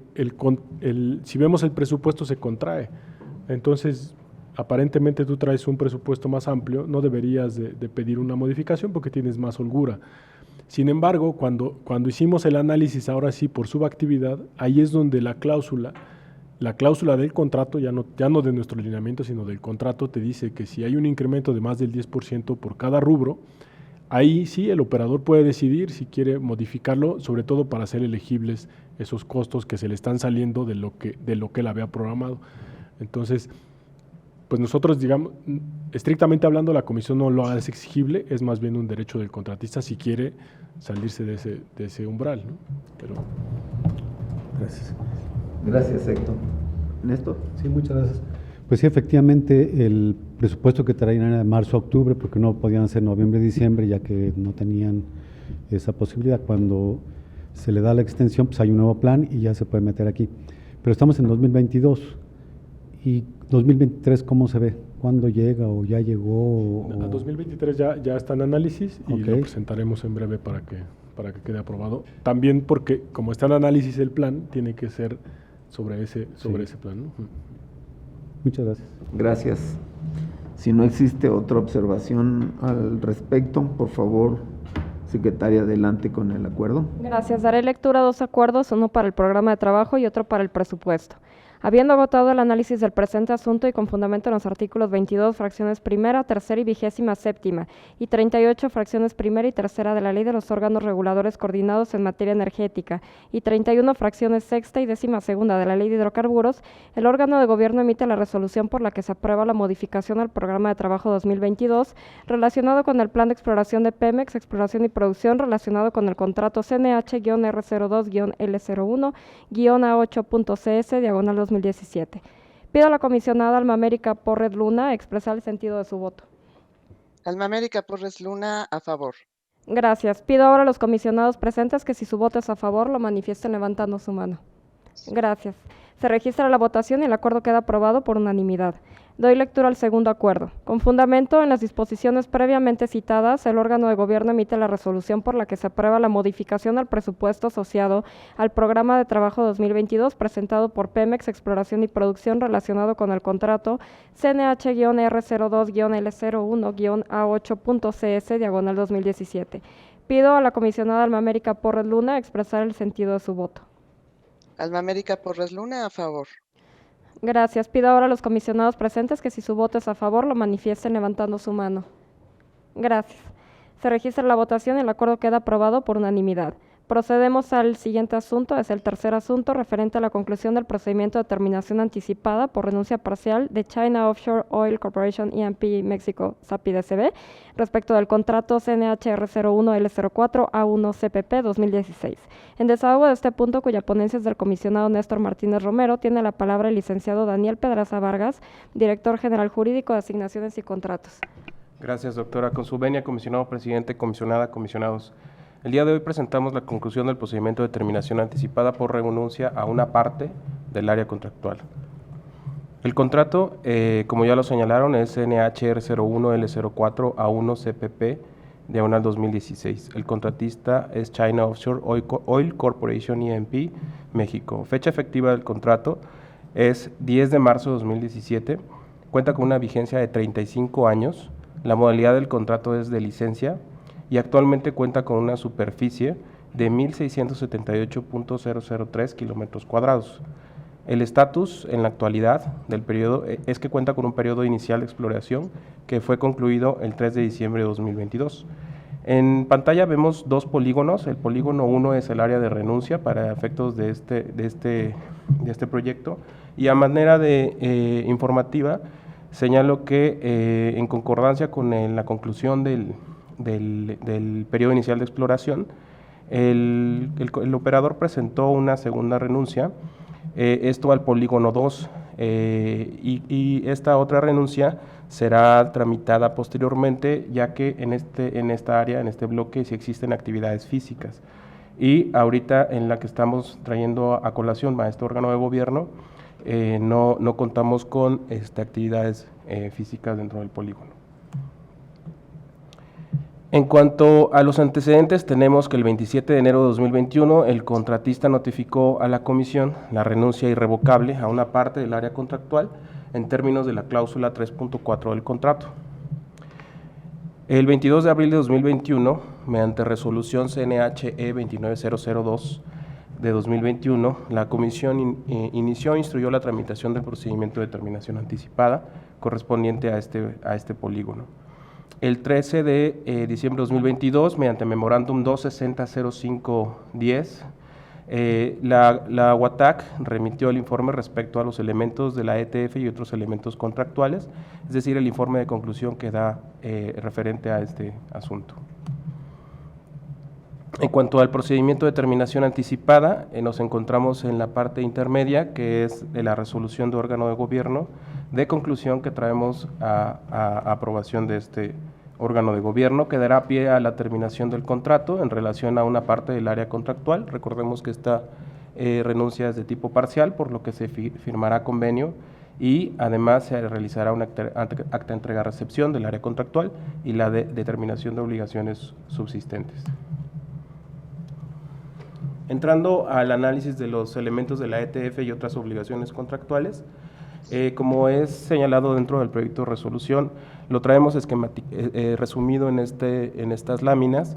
si vemos el presupuesto se contrae. Entonces, aparentemente tú traes un presupuesto más amplio, no deberías de pedir una modificación porque tienes más holgura. Sin embargo, cuando hicimos el análisis, ahora sí, por subactividad, ahí es donde la cláusula del contrato, ya no de nuestro lineamiento, sino del contrato, te dice que si hay un incremento de más del 10% por cada rubro, ahí sí el operador puede decidir si quiere modificarlo, sobre todo para hacer elegibles esos costos que se le están saliendo de lo que él había programado. Entonces, pues nosotros, digamos, estrictamente hablando, la comisión no lo hace exigible, es más bien un derecho del contratista si quiere salirse de ese umbral, ¿no? Pero... Gracias. Gracias, Héctor. ¿Néstor? Sí, muchas gracias. Pues sí, efectivamente, el presupuesto que traían era de marzo a octubre, porque no podían hacer noviembre y diciembre, ya que no tenían esa posibilidad. Cuando se le da la extensión, pues hay un nuevo plan y ya se puede meter aquí. Pero estamos en 2022. ¿Y 2023 cómo se ve? ¿Cuándo llega o ya llegó? A 2023 ya está en análisis y lo presentaremos en breve para que quede aprobado. También porque, como está en análisis el plan, tiene que ser sobre ese plan, ¿no? Muchas gracias. Gracias. Si no existe otra observación al respecto, por favor, Secretaria, adelante con el acuerdo. Gracias. Daré lectura a dos acuerdos, uno para el programa de trabajo y otro para el presupuesto. Habiendo agotado el análisis del presente asunto y con fundamento en los artículos 22, fracciones primera, tercera y 27ª, y 38, fracciones primera y tercera de la Ley de los Órganos Reguladores Coordinados en Materia Energética, y 31, fracciones sexta y 12ª de la Ley de Hidrocarburos, el órgano de gobierno emite la resolución por la que se aprueba la modificación al programa de trabajo 2022 relacionado con el plan de exploración de Pemex, exploración y producción relacionado con el contrato CNH-R02-L01-A8.CS, diagonal 2017. Pido a la comisionada Alma América Porres Luna expresar el sentido de su voto. Alma América Porres Luna, a favor. Gracias. Pido ahora a los comisionados presentes que si su voto es a favor, lo manifiesten levantando su mano. Gracias. Se registra la votación y el acuerdo queda aprobado por unanimidad. Doy lectura al segundo acuerdo. Con fundamento en las disposiciones previamente citadas, el órgano de gobierno emite la resolución por la que se aprueba la modificación al presupuesto asociado al programa de trabajo 2022 presentado por Pemex Exploración y Producción relacionado con el contrato CNH-R02-L01-A8.CS, diagonal 2017. Pido a la comisionada Alma América Porres Luna expresar el sentido de su voto. Alma América Porres Luna, a favor. Gracias. Pido ahora a los comisionados presentes que si su voto es a favor, lo manifiesten levantando su mano. Gracias. Se registra la votación y el acuerdo queda aprobado por unanimidad. Procedemos al siguiente asunto, es el tercer asunto referente a la conclusión del procedimiento de terminación anticipada por renuncia parcial de China Offshore Oil Corporation E&P México SAPI-DCB respecto del contrato CNH-R01-L04-A1-CPP 2016. En desahogo de este punto, cuya ponencia es del comisionado Néstor Martínez Romero, tiene la palabra el licenciado Daniel Pedraza Vargas, director general jurídico de asignaciones y contratos. Gracias, doctora. Con su venia, comisionado presidente, comisionada, comisionados. El día de hoy presentamos la conclusión del procedimiento de terminación anticipada por renuncia a una parte del área contractual. El contrato, como ya lo señalaron, es NHR01L04A1CPP, diagonal 2016. El contratista es China Offshore Oil Corporation E&P México. Fecha efectiva del contrato es 10 de marzo de 2017. Cuenta con una vigencia de 35 años. La modalidad del contrato es de licencia y actualmente cuenta con una superficie de 1.678.003 kilómetros cuadrados. El estatus en la actualidad del periodo es que cuenta con un periodo inicial de exploración que fue concluido el 3 de diciembre de 2022. En pantalla vemos dos polígonos. El polígono 1 es el área de renuncia para efectos de este proyecto, y a manera de informativa señalo que en concordancia con la conclusión del periodo inicial de exploración, el operador presentó una segunda renuncia, esto al polígono 2, y esta otra renuncia será tramitada posteriormente, ya que en esta área, en este bloque, sí existen actividades físicas. Y ahorita en la que estamos trayendo a colación a este órgano de gobierno, no contamos con actividades físicas dentro del polígono. En cuanto a los antecedentes, tenemos que el 27 de enero de 2021 el contratista notificó a la comisión la renuncia irrevocable a una parte del área contractual en términos de la cláusula 3.4 del contrato. El 22 de abril de 2021, mediante resolución CNHE 29002 de 2021, la comisión inició e instruyó la tramitación del procedimiento de terminación anticipada correspondiente a este polígono. El 13 de diciembre de 2022, mediante memorándum 2600510, la UATAC remitió el informe respecto a los elementos de la ETF y otros elementos contractuales, es decir, el informe de conclusión que da referente a este asunto. En cuanto al procedimiento de terminación anticipada, nos encontramos en la parte intermedia, que es de la resolución de órgano de gobierno de conclusión que traemos a aprobación de este órgano de gobierno, que dará pie a la terminación del contrato en relación a una parte del área contractual. Recordemos que esta renuncia es de tipo parcial, por lo que se firmará convenio y además se realizará una acta entrega-recepción del área contractual y la determinación de obligaciones subsistentes. Entrando al análisis de los elementos de la ETF y otras obligaciones contractuales, como es señalado dentro del proyecto de resolución, lo traemos resumido en estas láminas.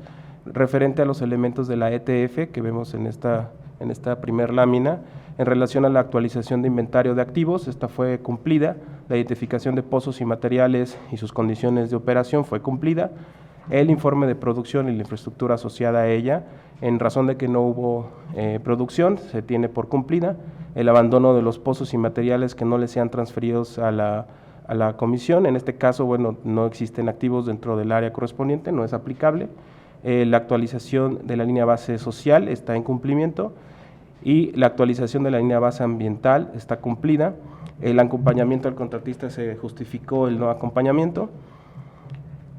referente a los elementos de la ETF que vemos en esta primer lámina. En relación a la actualización de inventario de activos, esta fue cumplida. La identificación de pozos y materiales y sus condiciones de operación fue cumplida. El informe de producción y la infraestructura asociada a ella, en razón de que no hubo producción, se tiene por cumplida. El abandono de los pozos y materiales que no les sean transferidos a la comisión, en este caso, bueno, no existen activos dentro del área correspondiente, no es aplicable. La actualización de la línea base social está en cumplimiento y la actualización de la línea base ambiental está cumplida. El acompañamiento al contratista se justificó el no acompañamiento.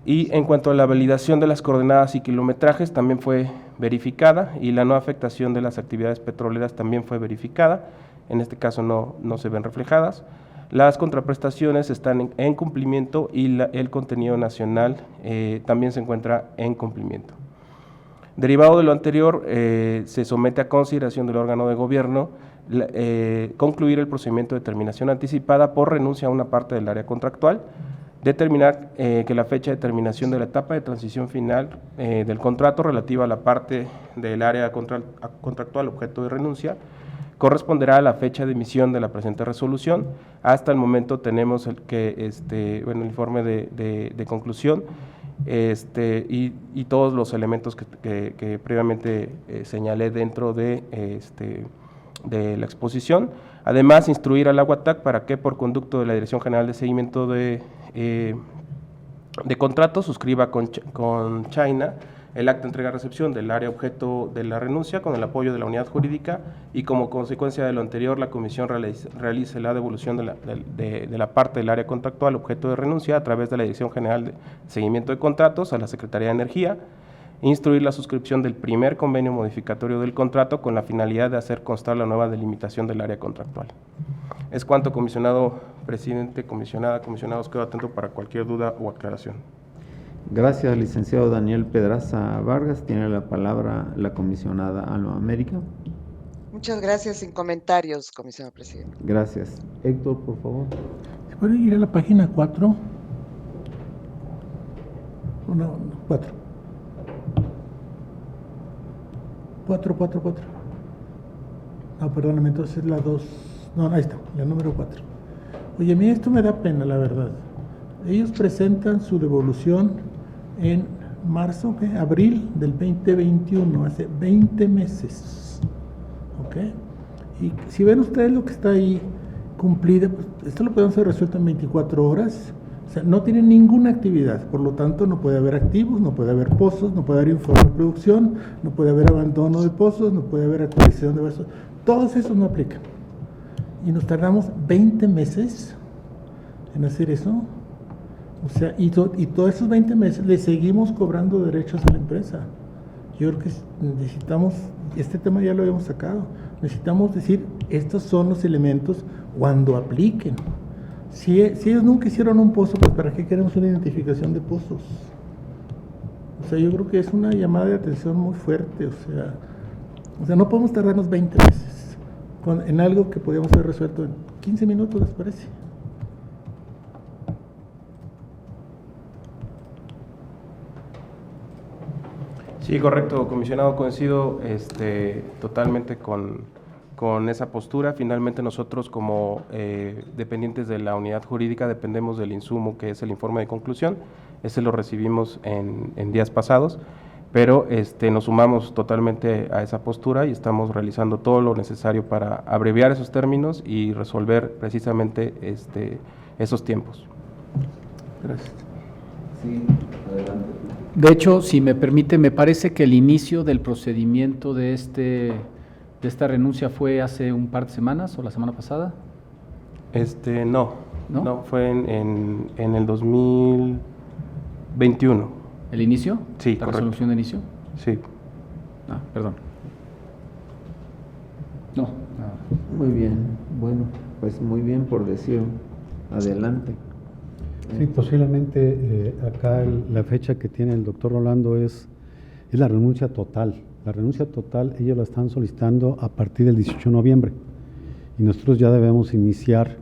Y en cuanto a la validación de las coordenadas y kilometrajes también fue verificada y la no afectación de las actividades petroleras también fue verificada, en este caso no se ven reflejadas. Las contraprestaciones están en cumplimiento y el contenido nacional también se encuentra en cumplimiento. Derivado de lo anterior, se somete a consideración del órgano de gobierno concluir el procedimiento de terminación anticipada por renuncia a una parte del área contractual, determinar que la fecha de terminación de la etapa de transición final del contrato relativa a la parte del área contractual objeto de renuncia corresponderá a la fecha de emisión de la presente resolución. Hasta el momento tenemos el informe de conclusión y todos los elementos que previamente señalé dentro de la exposición. Además, instruir al Aguatac para que por conducto de la Dirección General de Seguimiento de contratos suscriba con China el acta de entrega-recepción del área objeto de la renuncia con el apoyo de la unidad jurídica y como consecuencia de lo anterior la comisión realice la devolución de la parte del área contractual objeto de renuncia a través de la Dirección General de Seguimiento de Contratos a la Secretaría de Energía, instruir la suscripción del primer convenio modificatorio del contrato con la finalidad de hacer constar la nueva delimitación del área contractual. Es cuanto, comisionado presidente, comisionada, comisionados, quedo atento para cualquier duda o aclaración. Gracias, licenciado Daniel Pedraza Vargas. Tiene la palabra la comisionada Alma América. Muchas gracias, sin comentarios, comisionado presidente. Gracias. Héctor, por favor. ¿Se puede ir a la página 4? No, 4. 4. No, perdóname, entonces la 2. No, ahí está, la número 4. Oye, a mí esto me da pena, la verdad. Ellos presentan su devolución en marzo, abril del 2021, hace 20 meses. ¿Ok? Y si ven ustedes lo que está ahí cumplida, pues esto lo podemos haber resuelto en 24 horas. O sea, no tienen ninguna actividad, por lo tanto no puede haber activos, no puede haber pozos, no puede haber informe de producción, no puede haber abandono de pozos, no puede haber actualización de versos. Todos esos no aplican. Y nos tardamos 20 meses en hacer eso. O sea, y todos esos 20 meses le seguimos cobrando derechos a la empresa. Yo creo que necesitamos, este tema ya lo habíamos sacado, necesitamos decir, estos son los elementos cuando apliquen. Si ellos nunca hicieron un pozo, pues ¿para qué queremos una identificación de pozos? O sea, yo creo que es una llamada de atención muy fuerte, o sea no podemos tardarnos 20 meses en algo que podíamos haber resuelto en 15 minutos, ¿les parece? Sí, correcto, comisionado, coincido totalmente con esa postura. Finalmente nosotros como dependientes de la unidad jurídica dependemos del insumo que es el informe de conclusión. Ese lo recibimos en días pasados, pero nos sumamos totalmente a esa postura y estamos realizando todo lo necesario para abreviar esos términos y resolver precisamente esos tiempos. Gracias. Sí, adelante. De hecho, si me permite, me parece que el inicio del procedimiento de esta renuncia fue hace un par de semanas o la semana pasada. No, fue en el 2021. ¿El inicio? Sí, ¿La correcto. resolución de inicio? Sí. Perdón. No. Muy bien. Bueno, pues muy bien por decir. Adelante. Sí, posiblemente acá la fecha que tiene el doctor Rolando es la renuncia total. La renuncia total ellos la están solicitando a partir del 18 de noviembre y nosotros ya debemos iniciar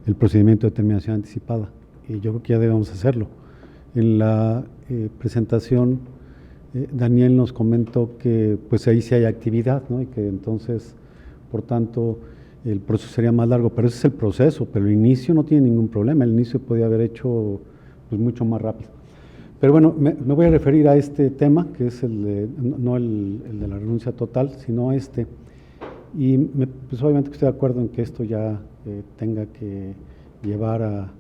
el procedimiento de terminación anticipada y yo creo que ya debemos hacerlo. En la presentación Daniel nos comentó que pues ahí sí hay actividad, ¿no? Y que entonces, por tanto, el proceso sería más largo, pero ese es el proceso, pero el inicio no tiene ningún problema, el inicio podía haber hecho pues mucho más rápido. Pero bueno, me voy a referir a este tema, que es no el de la renuncia total, sino este. Y pues obviamente que estoy de acuerdo en que esto ya tenga que llevar a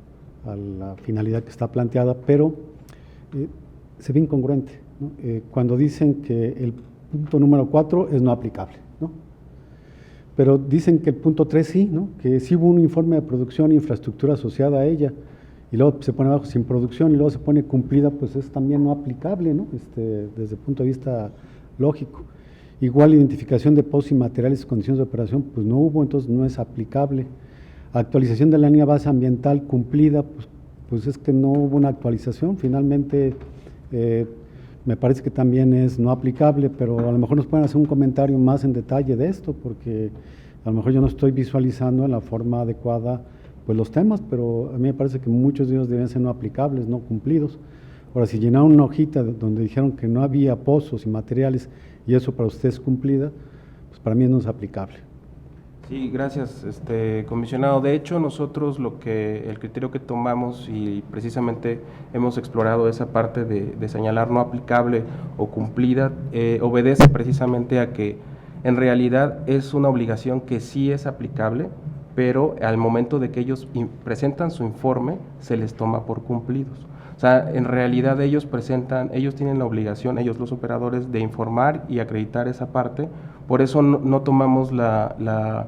la finalidad que está planteada, pero se ve incongruente, ¿no? Cuando dicen que el punto número 4 es no aplicable, ¿no? Pero dicen que el punto 3 sí, ¿no? Que sí hubo un informe de producción e infraestructura asociada a ella, y luego se pone abajo sin producción y luego se pone cumplida, pues es también no aplicable, ¿no? Desde el punto de vista lógico. Igual identificación de pozos y materiales y condiciones de operación, pues no hubo, entonces no es aplicable. Actualización de la línea base ambiental cumplida, pues es que no hubo una actualización, finalmente me parece que también es no aplicable, pero a lo mejor nos pueden hacer un comentario más en detalle de esto, porque a lo mejor yo no estoy visualizando en la forma adecuada pues los temas, pero a mí me parece que muchos de ellos deben ser no aplicables, no cumplidos. Ahora, si llenaron una hojita donde dijeron que no había pozos y materiales y eso para usted es cumplida, pues para mí no es aplicable. Sí, gracias, comisionado. De hecho, nosotros el criterio que tomamos y precisamente hemos explorado esa parte de señalar no aplicable o cumplida, obedece precisamente a que en realidad es una obligación que sí es aplicable, pero al momento de que ellos presentan su informe, se les toma por cumplidos. O sea, en realidad ellos tienen la obligación, ellos los operadores, de informar y acreditar esa parte. Por eso no tomamos la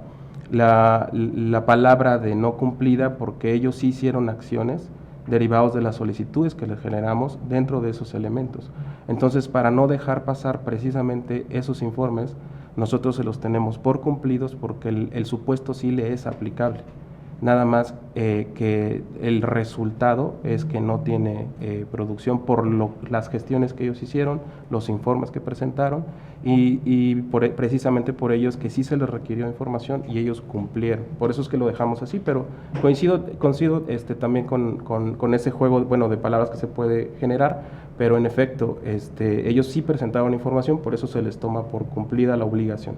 palabra de no cumplida, porque ellos sí hicieron acciones derivados de las solicitudes que les generamos dentro de esos elementos. Entonces, para no dejar pasar precisamente esos informes, nosotros se los tenemos por cumplidos porque el supuesto sí le es aplicable. Nada más que el resultado es que no tiene producción por las gestiones que ellos hicieron, los informes que presentaron y precisamente por ellos que sí se les requirió información y ellos cumplieron. Por eso es que lo dejamos así, pero coincido también con ese juego, bueno, de palabras que se puede generar, pero en efecto ellos sí presentaron información, por eso se les toma por cumplida la obligación.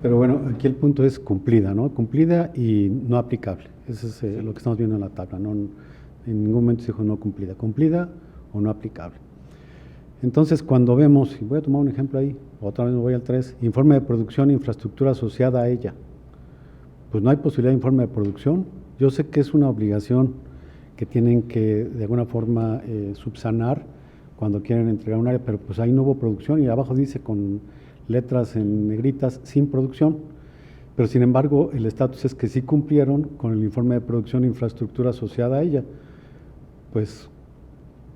Pero bueno, aquí el punto es cumplida, ¿no? Cumplida y no aplicable. Eso es lo que estamos viendo en la tabla, ¿no? En ningún momento se dijo no cumplida. Cumplida o no aplicable. Entonces, cuando vemos, y voy a tomar un ejemplo ahí, otra vez me voy al 3, informe de producción e infraestructura asociada a ella. Pues no hay posibilidad de informe de producción. Yo sé que es una obligación que tienen que, de alguna forma, subsanar cuando quieren entregar un área, pero pues ahí no hubo producción y abajo dice con letras en negritas, sin producción, pero sin embargo el estatus es que sí cumplieron con el informe de producción e infraestructura asociada a ella. Pues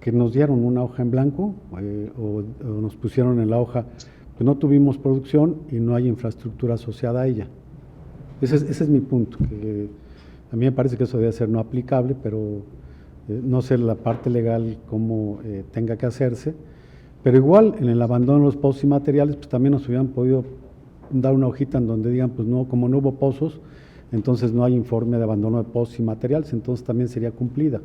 que nos dieron una hoja en blanco o nos pusieron en la hoja, pues no tuvimos producción y no hay infraestructura asociada a ella. Ese es mi punto, que a mí me parece que eso debe ser no aplicable, pero no sé la parte legal cómo tenga que hacerse. Pero igual, en el abandono de los pozos y materiales, pues también nos hubieran podido dar una hojita en donde digan, pues no, como no hubo pozos, entonces no hay informe de abandono de pozos y materiales, entonces también sería cumplida.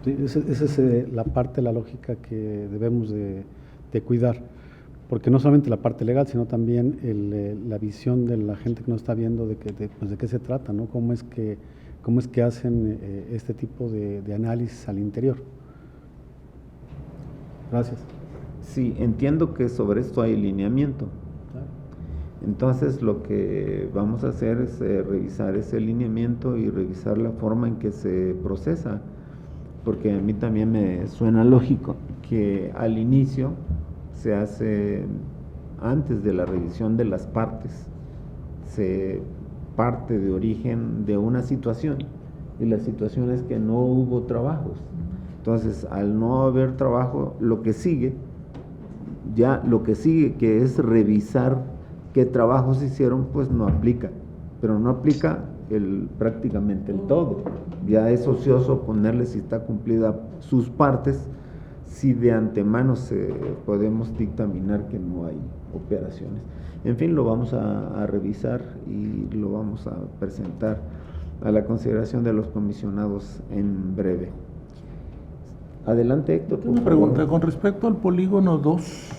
Sí, esa es la parte, la lógica que debemos de cuidar, porque no solamente la parte legal, sino también la visión de la gente que nos está viendo de qué se trata, ¿no? Cómo es que hacen este tipo de análisis al interior. Gracias. Sí, entiendo que sobre esto hay lineamiento. Entonces lo que vamos a hacer es revisar ese lineamiento y revisar la forma en que se procesa, porque a mí también me suena lógico que al inicio se hace, antes de la revisión de las partes, se parte de origen de una situación, y la situación es que no hubo trabajos. Entonces, al no haber trabajo, lo que sigue que es revisar qué trabajos se hicieron, pues no aplica, pero no aplica prácticamente el todo. Ya es ocioso ponerle si está cumplida sus partes, si de antemano podemos dictaminar que no hay operaciones. En fin, lo vamos a revisar y lo vamos a presentar a la consideración de los comisionados en breve. Adelante, Héctor. Tengo una pregunta. Con respecto al polígono 2,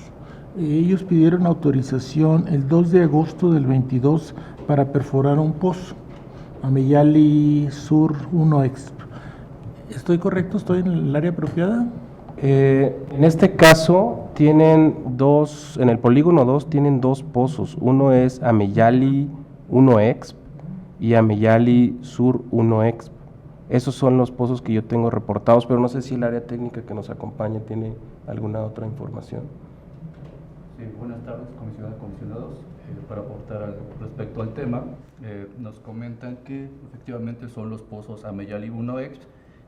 ellos pidieron autorización el 2 de agosto del 22 para perforar un pozo, Ameyali Sur 1 Exp. ¿Estoy correcto? ¿Estoy en el área apropiada? En este caso, tienen en el polígono 2 tienen dos pozos. Uno es Ameyali 1 Exp y Ameyali Sur 1 Exp. Esos son los pozos que yo tengo reportados, pero no sé si el área técnica que nos acompaña tiene alguna otra información. Sí, buenas tardes, comisionados. Para aportar respecto al tema, nos comentan que efectivamente son los pozos Ameyali 1 Exp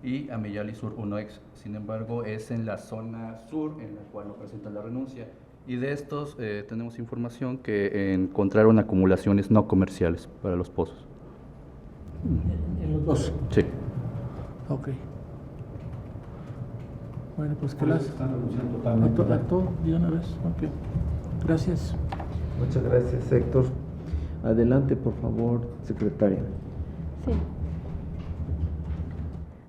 y Ameyali Sur 1 Exp. Sin embargo, es en la zona sur en la cual no presentan la renuncia. Y de estos tenemos información que encontraron acumulaciones no comerciales para los pozos. ¿En los dos? Sí. Ok. Bueno, pues que las... Están renunciando totalmente. A todo, de una vez. Ok. Gracias. Muchas gracias, Héctor. Adelante, por favor, secretaria. Sí.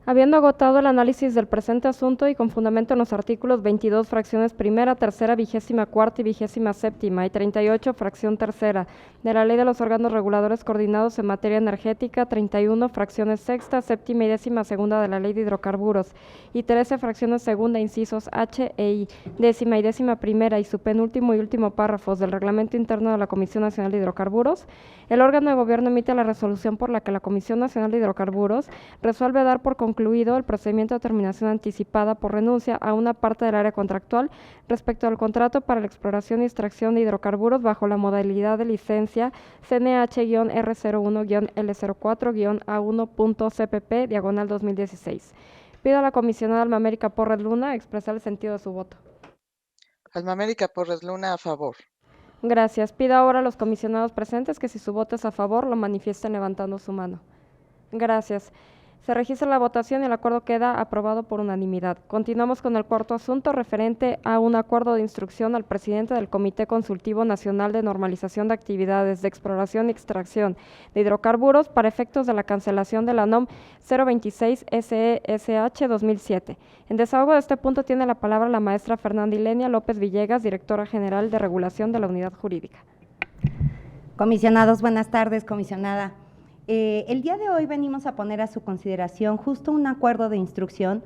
Habiendo agotado el análisis del presente asunto y con fundamento en los artículos 22, fracciones primera, tercera, 24ª y 27ª y 38, fracción tercera, de la Ley de los Órganos Reguladores Coordinados en Materia Energética, 31, fracciones sexta, séptima y 12ª de la Ley de Hidrocarburos, y 13, fracciones segunda, incisos H e I, 10ª y 11ª y su penúltimo y último párrafos del Reglamento Interno de la Comisión Nacional de Hidrocarburos, el órgano de gobierno emite la resolución por la que la Comisión Nacional de Hidrocarburos resuelve dar por concluido el procedimiento de terminación anticipada por renuncia a una parte del área contractual respecto al contrato para la exploración y extracción de hidrocarburos bajo la modalidad de licencia CNH-R01-L04-A1.CPP/2016. Pido a la comisionada Alma América Porres Luna expresar el sentido de su voto. Alma América Porres Luna, a favor. Gracias. Pido ahora a los comisionados presentes que si su voto es a favor, lo manifiesten levantando su mano. Gracias. Se registra la votación y el acuerdo queda aprobado por unanimidad. Continuamos con el cuarto asunto referente a un acuerdo de instrucción al presidente del Comité Consultivo Nacional de Normalización de Actividades de Exploración y Extracción de Hidrocarburos para efectos de la cancelación de la NOM 026 SESH 2007. En desahogo de este punto tiene la palabra la maestra Fernanda Ilenia López Villegas, directora general de Regulación de la Unidad Jurídica. Comisionados, buenas tardes, comisionada. El día de hoy venimos a poner a su consideración justo un acuerdo de instrucción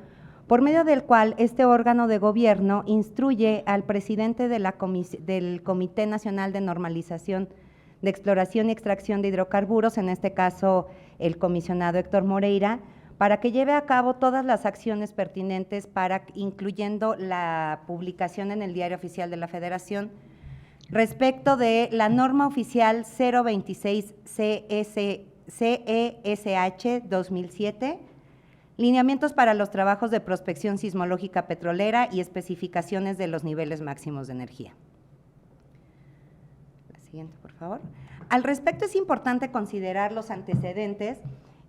por medio del cual este órgano de gobierno instruye al presidente de del Comité Nacional de Normalización de Exploración y Extracción de Hidrocarburos, en este caso el comisionado Héctor Moreira, para que lleve a cabo todas las acciones pertinentes incluyendo la publicación en el Diario Oficial de la Federación respecto de la norma oficial 026 CESH 2007, lineamientos para los trabajos de prospección sismológica petrolera y especificaciones de los niveles máximos de energía. La siguiente, por favor. Al respecto, es importante considerar los antecedentes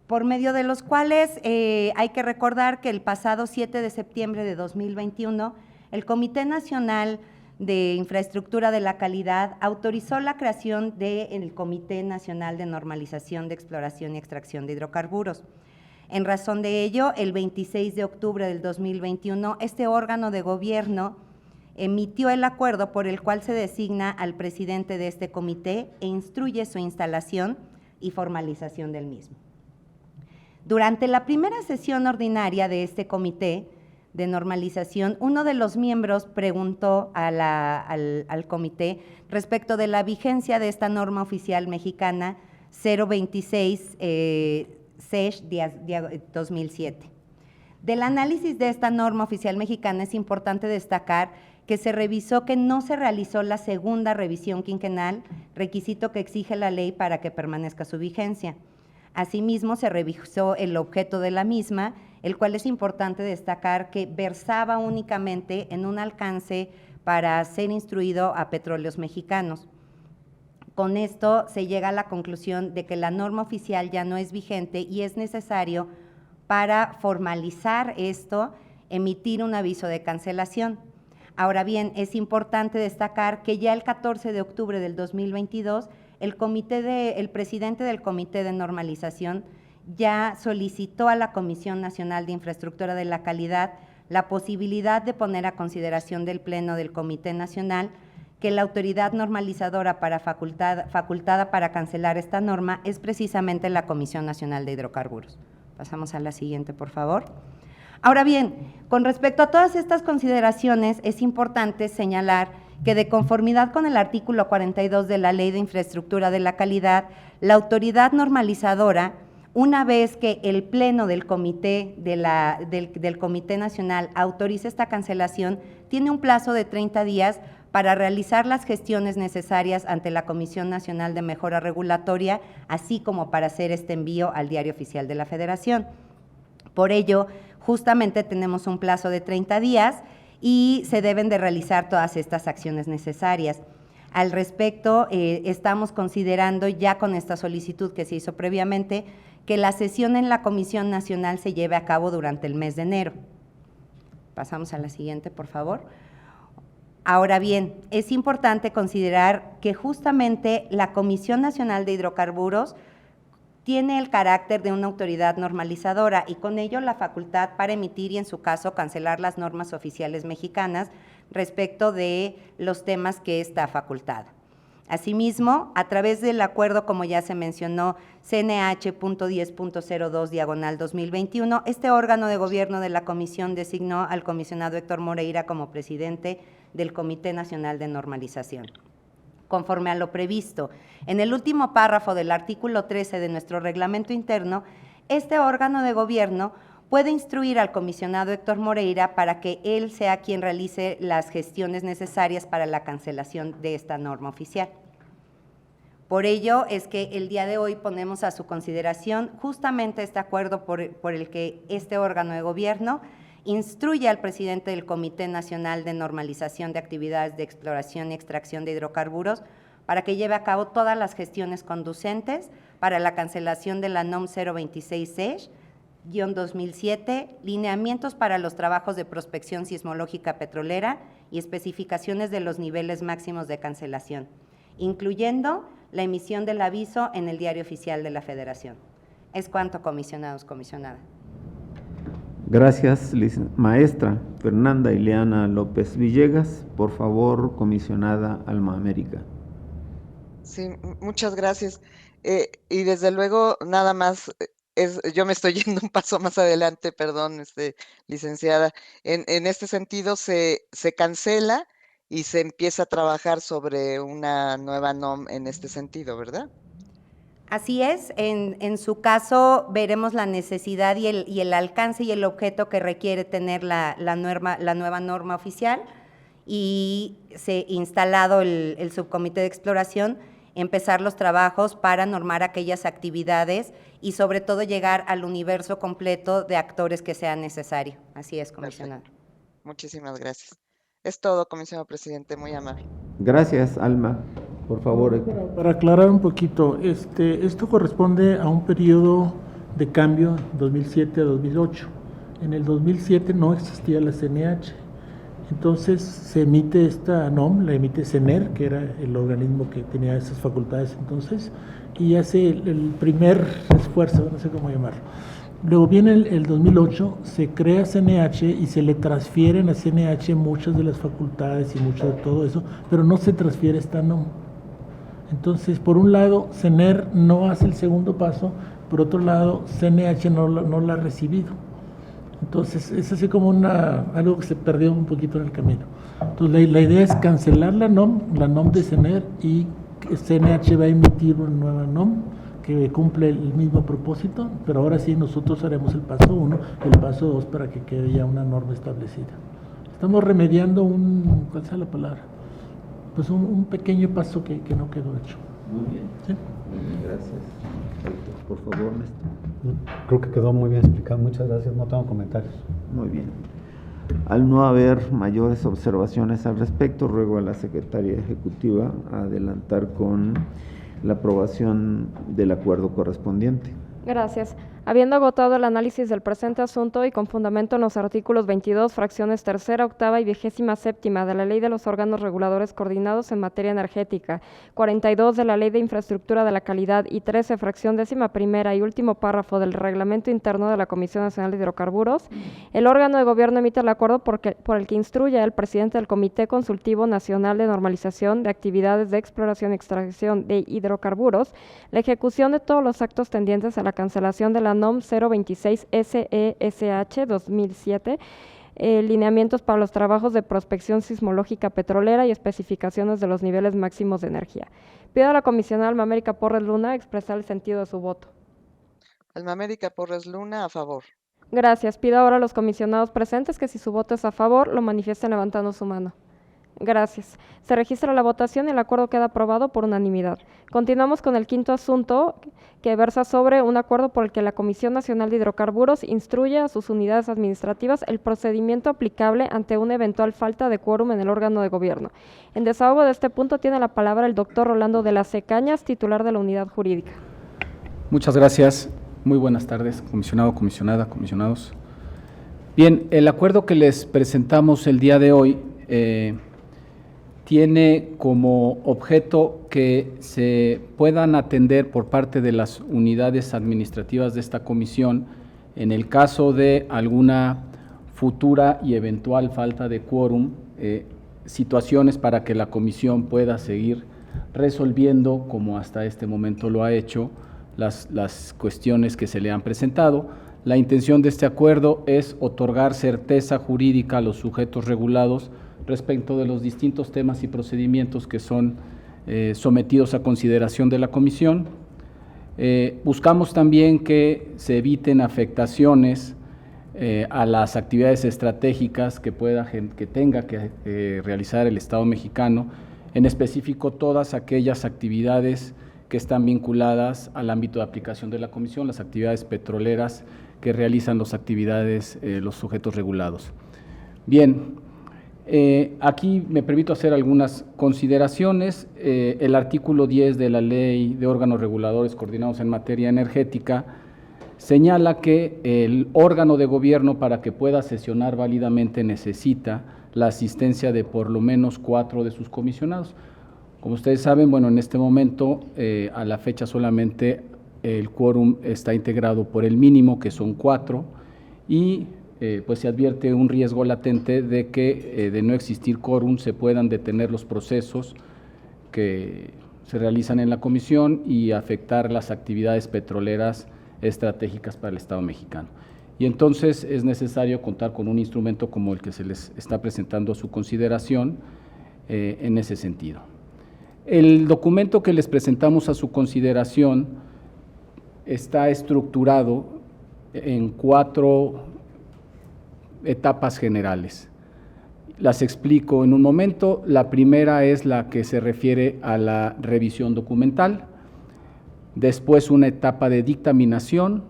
por medio de los cuales hay que recordar que el pasado 7 de septiembre de 2021, el Comité Nacional de Infraestructura de la Calidad autorizó la creación del Comité Nacional de Normalización de Exploración y Extracción de Hidrocarburos. En razón de ello, el 26 de octubre del 2021, este órgano de gobierno emitió el acuerdo por el cual se designa al presidente de este comité e instruye su instalación y formalización del mismo. Durante la primera sesión ordinaria de este comité de normalización, uno de los miembros preguntó al comité respecto de la vigencia de esta norma oficial mexicana 026 SESH 2007. Del análisis de esta norma oficial mexicana es importante destacar que se revisó que no se realizó la segunda revisión quinquenal, requisito que exige la ley para que permanezca su vigencia. Asimismo, se revisó el objeto de la misma, el cual es importante destacar que versaba únicamente en un alcance para ser instruido a petróleos mexicanos. Con esto se llega a la conclusión de que la norma oficial ya no es vigente y es necesario para formalizar esto, emitir un aviso de cancelación. Ahora bien, es importante destacar que ya el 14 de octubre del 2022, el presidente del Comité de Normalización ya solicitó a la Comisión Nacional de Infraestructura de la Calidad la posibilidad de poner a consideración del Pleno del Comité Nacional que la autoridad normalizadora facultada para cancelar esta norma es precisamente la Comisión Nacional de Hidrocarburos. Pasamos a la siguiente, por favor. Ahora bien, con respecto a todas estas consideraciones, es importante señalar que de conformidad con el artículo 42 de la Ley de Infraestructura de la Calidad, la autoridad normalizadora, una vez que el Pleno del Comité, del Comité Nacional autorice esta cancelación, tiene un plazo de 30 días para realizar las gestiones necesarias ante la Comisión Nacional de Mejora Regulatoria, así como para hacer este envío al Diario Oficial de la Federación. Por ello, justamente tenemos un plazo de 30 días y se deben de realizar todas estas acciones necesarias. Al respecto, estamos considerando ya con esta solicitud que se hizo previamente que la sesión en la Comisión Nacional se lleve a cabo durante el mes de enero. Pasamos a la siguiente, por favor. Ahora bien, es importante considerar que justamente la Comisión Nacional de Hidrocarburos tiene el carácter de una autoridad normalizadora y con ello la facultad para emitir y en su caso cancelar las normas oficiales mexicanas respecto de los temas que está facultada. Asimismo, a través del acuerdo, como ya se mencionó, CNH.10.02/2021, este órgano de gobierno de la comisión designó al comisionado Héctor Moreira como presidente del Comité Nacional de Normalización. Conforme a lo previsto en el último párrafo del artículo 13 de nuestro reglamento interno, este órgano de gobierno puede instruir al comisionado Héctor Moreira para que él sea quien realice las gestiones necesarias para la cancelación de esta norma oficial. Por ello es que el día de hoy ponemos a su consideración justamente este acuerdo por el que este órgano de gobierno instruye al presidente del Comité Nacional de Normalización de Actividades de Exploración y Extracción de Hidrocarburos para que lleve a cabo todas las gestiones conducentes para la cancelación de la NOM 026/2007, lineamientos para los trabajos de prospección sismológica petrolera y especificaciones de los niveles máximos de cancelación, incluyendo la emisión del aviso en el Diario Oficial de la Federación. Es cuanto, comisionados, comisionada. Gracias, maestra Fernanda Ileana López Villegas. Por favor, comisionada Alma América. Sí, muchas gracias. Y desde luego, nada más, yo me estoy yendo un paso más adelante, perdón, licenciada. En este sentido, se cancela y se empieza a trabajar sobre una nueva NOM en este sentido, ¿verdad? Así es, en su caso veremos la necesidad y el alcance y el objeto que requiere tener la nueva norma oficial y se instalado el subcomité de exploración, empezar los trabajos para normar aquellas actividades y sobre todo llegar al universo completo de actores que sea necesario. Así es, comisionado. Perfecto. Muchísimas gracias. Es todo, comisionado presidente, muy amable. Gracias, Alma. Por favor. Para aclarar un poquito, esto corresponde a un periodo de cambio 2007 a 2008. En el 2007 no existía la CNH, entonces se emite esta NOM, la emite CENER, que era el organismo que tenía esas facultades entonces, y hace el primer esfuerzo, no sé cómo llamarlo. Luego viene el 2008, se crea CNH y se le transfieren a CNH muchas de las facultades y mucho de todo eso, pero no se transfiere esta NOM. Entonces, por un lado, CENER no hace el segundo paso, por otro lado, CNH no la ha recibido. Entonces, es así como algo que se perdió un poquito en el camino. Entonces, la idea es cancelar la NOM de CENER, y CNH va a emitir una nueva NOM que cumple el mismo propósito, pero ahora sí nosotros haremos el paso 1 y el paso 2 para que quede ya una norma establecida. Estamos remediando ¿cuál es la palabra? Pues un pequeño paso que no quedó hecho. Muy bien. ¿Sí? Muy bien, gracias. Por favor, Néstor. Creo que quedó muy bien explicado. Muchas gracias. No tengo comentarios. Muy bien. Al no haber mayores observaciones al respecto, ruego a la Secretaria Ejecutiva a adelantar con la aprobación del acuerdo correspondiente. Gracias. Habiendo agotado el análisis del presente asunto y con fundamento en los artículos 22, fracciones tercera, octava y 27ª de la Ley de los Órganos Reguladores Coordinados en Materia Energética, 42 de la Ley de Infraestructura de la Calidad y 13, fracción 11ª y último párrafo del Reglamento Interno de la Comisión Nacional de Hidrocarburos, el órgano de gobierno emite el acuerdo por el que instruye al presidente del Comité Consultivo Nacional de Normalización de Actividades de Exploración y Extracción de Hidrocarburos, la ejecución de todos los actos tendientes a la cancelación de la NOM 026 SESH 2007, lineamientos para los trabajos de prospección sismológica petrolera y especificaciones de los niveles máximos de energía. Pido a la comisionada Alma América Porres Luna expresar el sentido de su voto. Alma América Porres Luna, a favor. Gracias. Pido ahora a los comisionados presentes que si su voto es a favor, lo manifiesten levantando su mano. Gracias. Se registra la votación y el acuerdo queda aprobado por unanimidad. Continuamos con el quinto asunto, que versa sobre un acuerdo por el que la Comisión Nacional de Hidrocarburos instruye a sus unidades administrativas el procedimiento aplicable ante una eventual falta de quórum en el órgano de gobierno. En desahogo de este punto tiene la palabra el doctor Rolando de la C. Cañas, titular de la unidad jurídica. Muchas gracias. Muy buenas tardes, comisionado, comisionada, comisionados. Bien, el acuerdo que les presentamos el día de hoy tiene como objeto que se puedan atender por parte de las unidades administrativas de esta comisión, en el caso de alguna futura y eventual falta de quórum, situaciones para que la comisión pueda seguir resolviendo, como hasta este momento lo ha hecho, las cuestiones que se le han presentado. La intención de este acuerdo es otorgar certeza jurídica a los sujetos regulados respecto de los distintos temas y procedimientos que son sometidos a consideración de la comisión. Buscamos también que se eviten afectaciones a las actividades estratégicas que tenga que realizar el Estado mexicano, en específico todas aquellas actividades que están vinculadas al ámbito de aplicación de la comisión, las actividades petroleras que realizan las actividades, los sujetos regulados. Bien, aquí me permito hacer algunas consideraciones. El artículo 10 de la Ley de Órganos Reguladores Coordinados en Materia Energética señala que el órgano de gobierno, para que pueda sesionar válidamente, necesita la asistencia de por lo menos 4 de sus comisionados. Como ustedes saben, bueno, en este momento, a la fecha solamente el quórum está integrado por el mínimo, que son 4, y pues se advierte un riesgo latente de que de no existir quórum se puedan detener los procesos que se realizan en la comisión y afectar las actividades petroleras estratégicas para el Estado mexicano. Y entonces es necesario contar con un instrumento como el que se les está presentando a su consideración en ese sentido. El documento que les presentamos a su consideración está estructurado en 4 etapas generales. Las explico en un momento. La primera es la que se refiere a la revisión documental, después una etapa de dictaminación,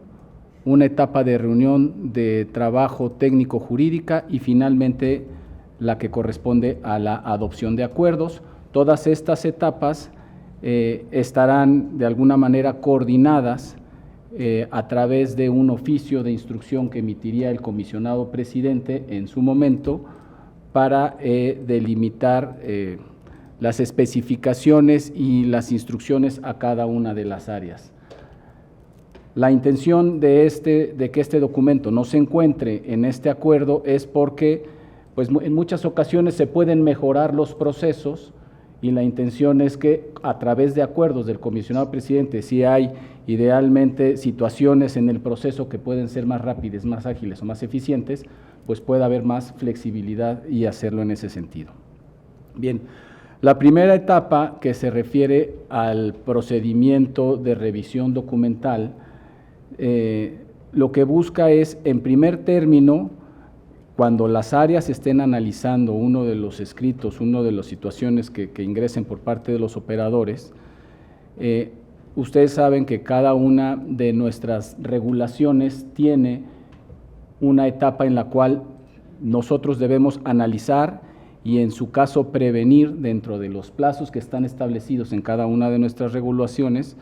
una etapa de reunión de trabajo técnico-jurídica y finalmente la que corresponde a la adopción de acuerdos. Todas estas etapas estarán de alguna manera coordinadas a través de un oficio de instrucción que emitiría el comisionado presidente en su momento para delimitar las especificaciones y las instrucciones a cada una de las áreas. La intención de que este documento no se encuentre en este acuerdo es porque pues, en muchas ocasiones se pueden mejorar los procesos, y la intención es que a través de acuerdos del comisionado presidente, si hay idealmente situaciones en el proceso que pueden ser más rápidas, más ágiles o más eficientes, pues pueda haber más flexibilidad y hacerlo en ese sentido. Bien, la primera etapa, que se refiere al procedimiento de revisión documental, lo que busca es, en primer término, cuando las áreas estén analizando uno de los escritos, una de las situaciones que ingresen por parte de los operadores, ustedes saben que cada una de nuestras regulaciones tiene una etapa en la cual nosotros debemos analizar y en su caso prevenir dentro de los plazos que están establecidos en cada una de nuestras regulaciones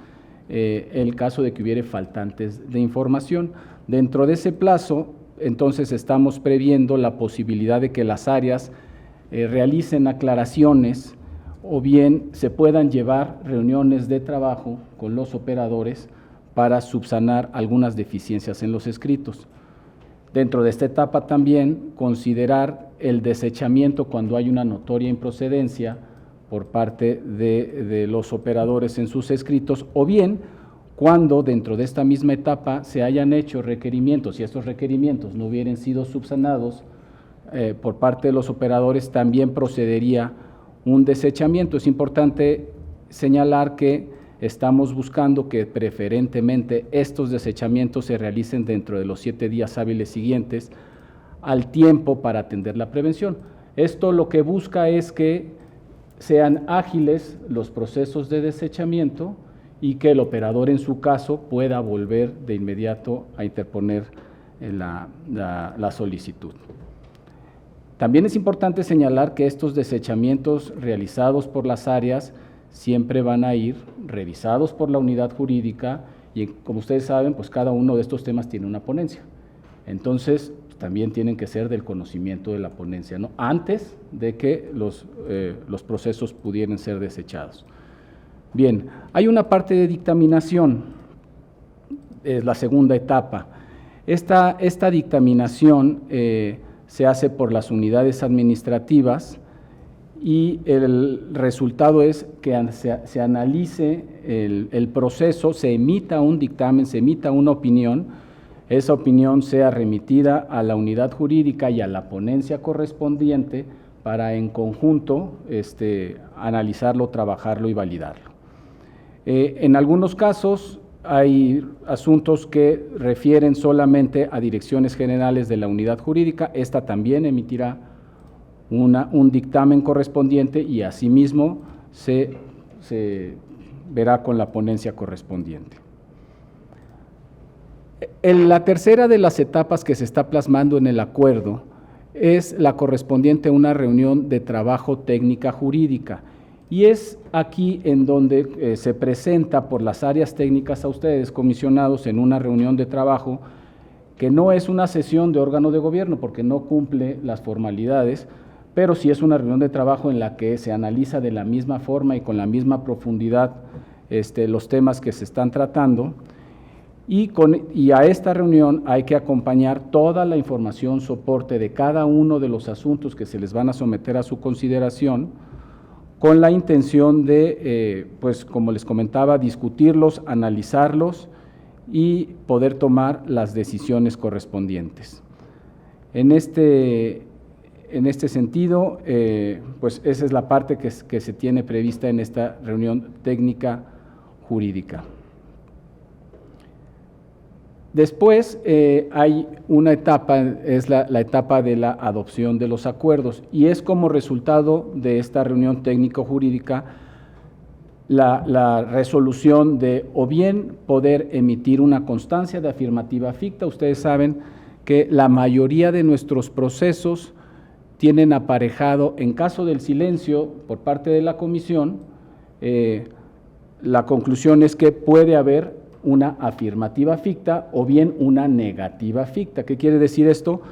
el caso de que hubiere faltantes de información. Dentro de ese plazo, entonces estamos previendo la posibilidad de que las áreas realicen aclaraciones o bien se puedan llevar reuniones de trabajo con los operadores para subsanar algunas deficiencias en los escritos. Dentro de esta etapa también considerar el desechamiento cuando hay una notoria improcedencia por parte de los operadores en sus escritos, o bien cuando dentro de esta misma etapa se hayan hecho requerimientos y estos requerimientos no hubieran sido subsanados por parte de los operadores, también procedería un desechamiento. Es importante señalar que estamos buscando que preferentemente estos desechamientos se realicen dentro de los 7 días hábiles siguientes al tiempo para atender la prevención. Esto lo que busca es que sean ágiles los procesos de desechamiento y que el operador en su caso pueda volver de inmediato a interponer la solicitud. También es importante señalar que estos desechamientos realizados por las áreas siempre van a ir revisados por la unidad jurídica y, como ustedes saben, pues cada uno de estos temas tiene una ponencia. Entonces, también tienen que ser del conocimiento de la ponencia, ¿no? Antes de que los procesos pudieran ser desechados. Bien, hay una parte de dictaminación, es la segunda etapa. Esta dictaminación se hace por las unidades administrativas y el resultado es que se analice el proceso, se emita un dictamen, se emita una opinión. Esa opinión sea remitida a la unidad jurídica y a la ponencia correspondiente para en conjunto analizarlo, trabajarlo y validarlo. En algunos casos hay asuntos que refieren solamente a direcciones generales de la unidad jurídica, esta también emitirá un dictamen correspondiente y asimismo se verá con la ponencia correspondiente. La tercera de las etapas que se está plasmando en el acuerdo es la correspondiente a una reunión de trabajo técnica jurídica y es aquí en donde se presenta por las áreas técnicas a ustedes, comisionados, en una reunión de trabajo que no es una sesión de órgano de gobierno porque no cumple las formalidades, pero sí es una reunión de trabajo en la que se analiza de la misma forma y con la misma profundidad los temas que se están tratando. Y a esta reunión hay que acompañar toda la información, soporte de cada uno de los asuntos que se les van a someter a su consideración, con la intención de, pues como les comentaba, discutirlos, analizarlos y poder tomar las decisiones correspondientes. En este sentido, pues esa es la parte que se tiene prevista en esta reunión técnica jurídica. Después hay una etapa, es la etapa de la adopción de los acuerdos y es como resultado de esta reunión técnico-jurídica la resolución de o bien poder emitir una constancia de afirmativa ficta. Ustedes saben que la mayoría de nuestros procesos tienen aparejado, en caso del silencio por parte de la comisión, la conclusión es que puede haber una afirmativa ficta o bien una negativa ficta. ¿Qué quiere decir esto?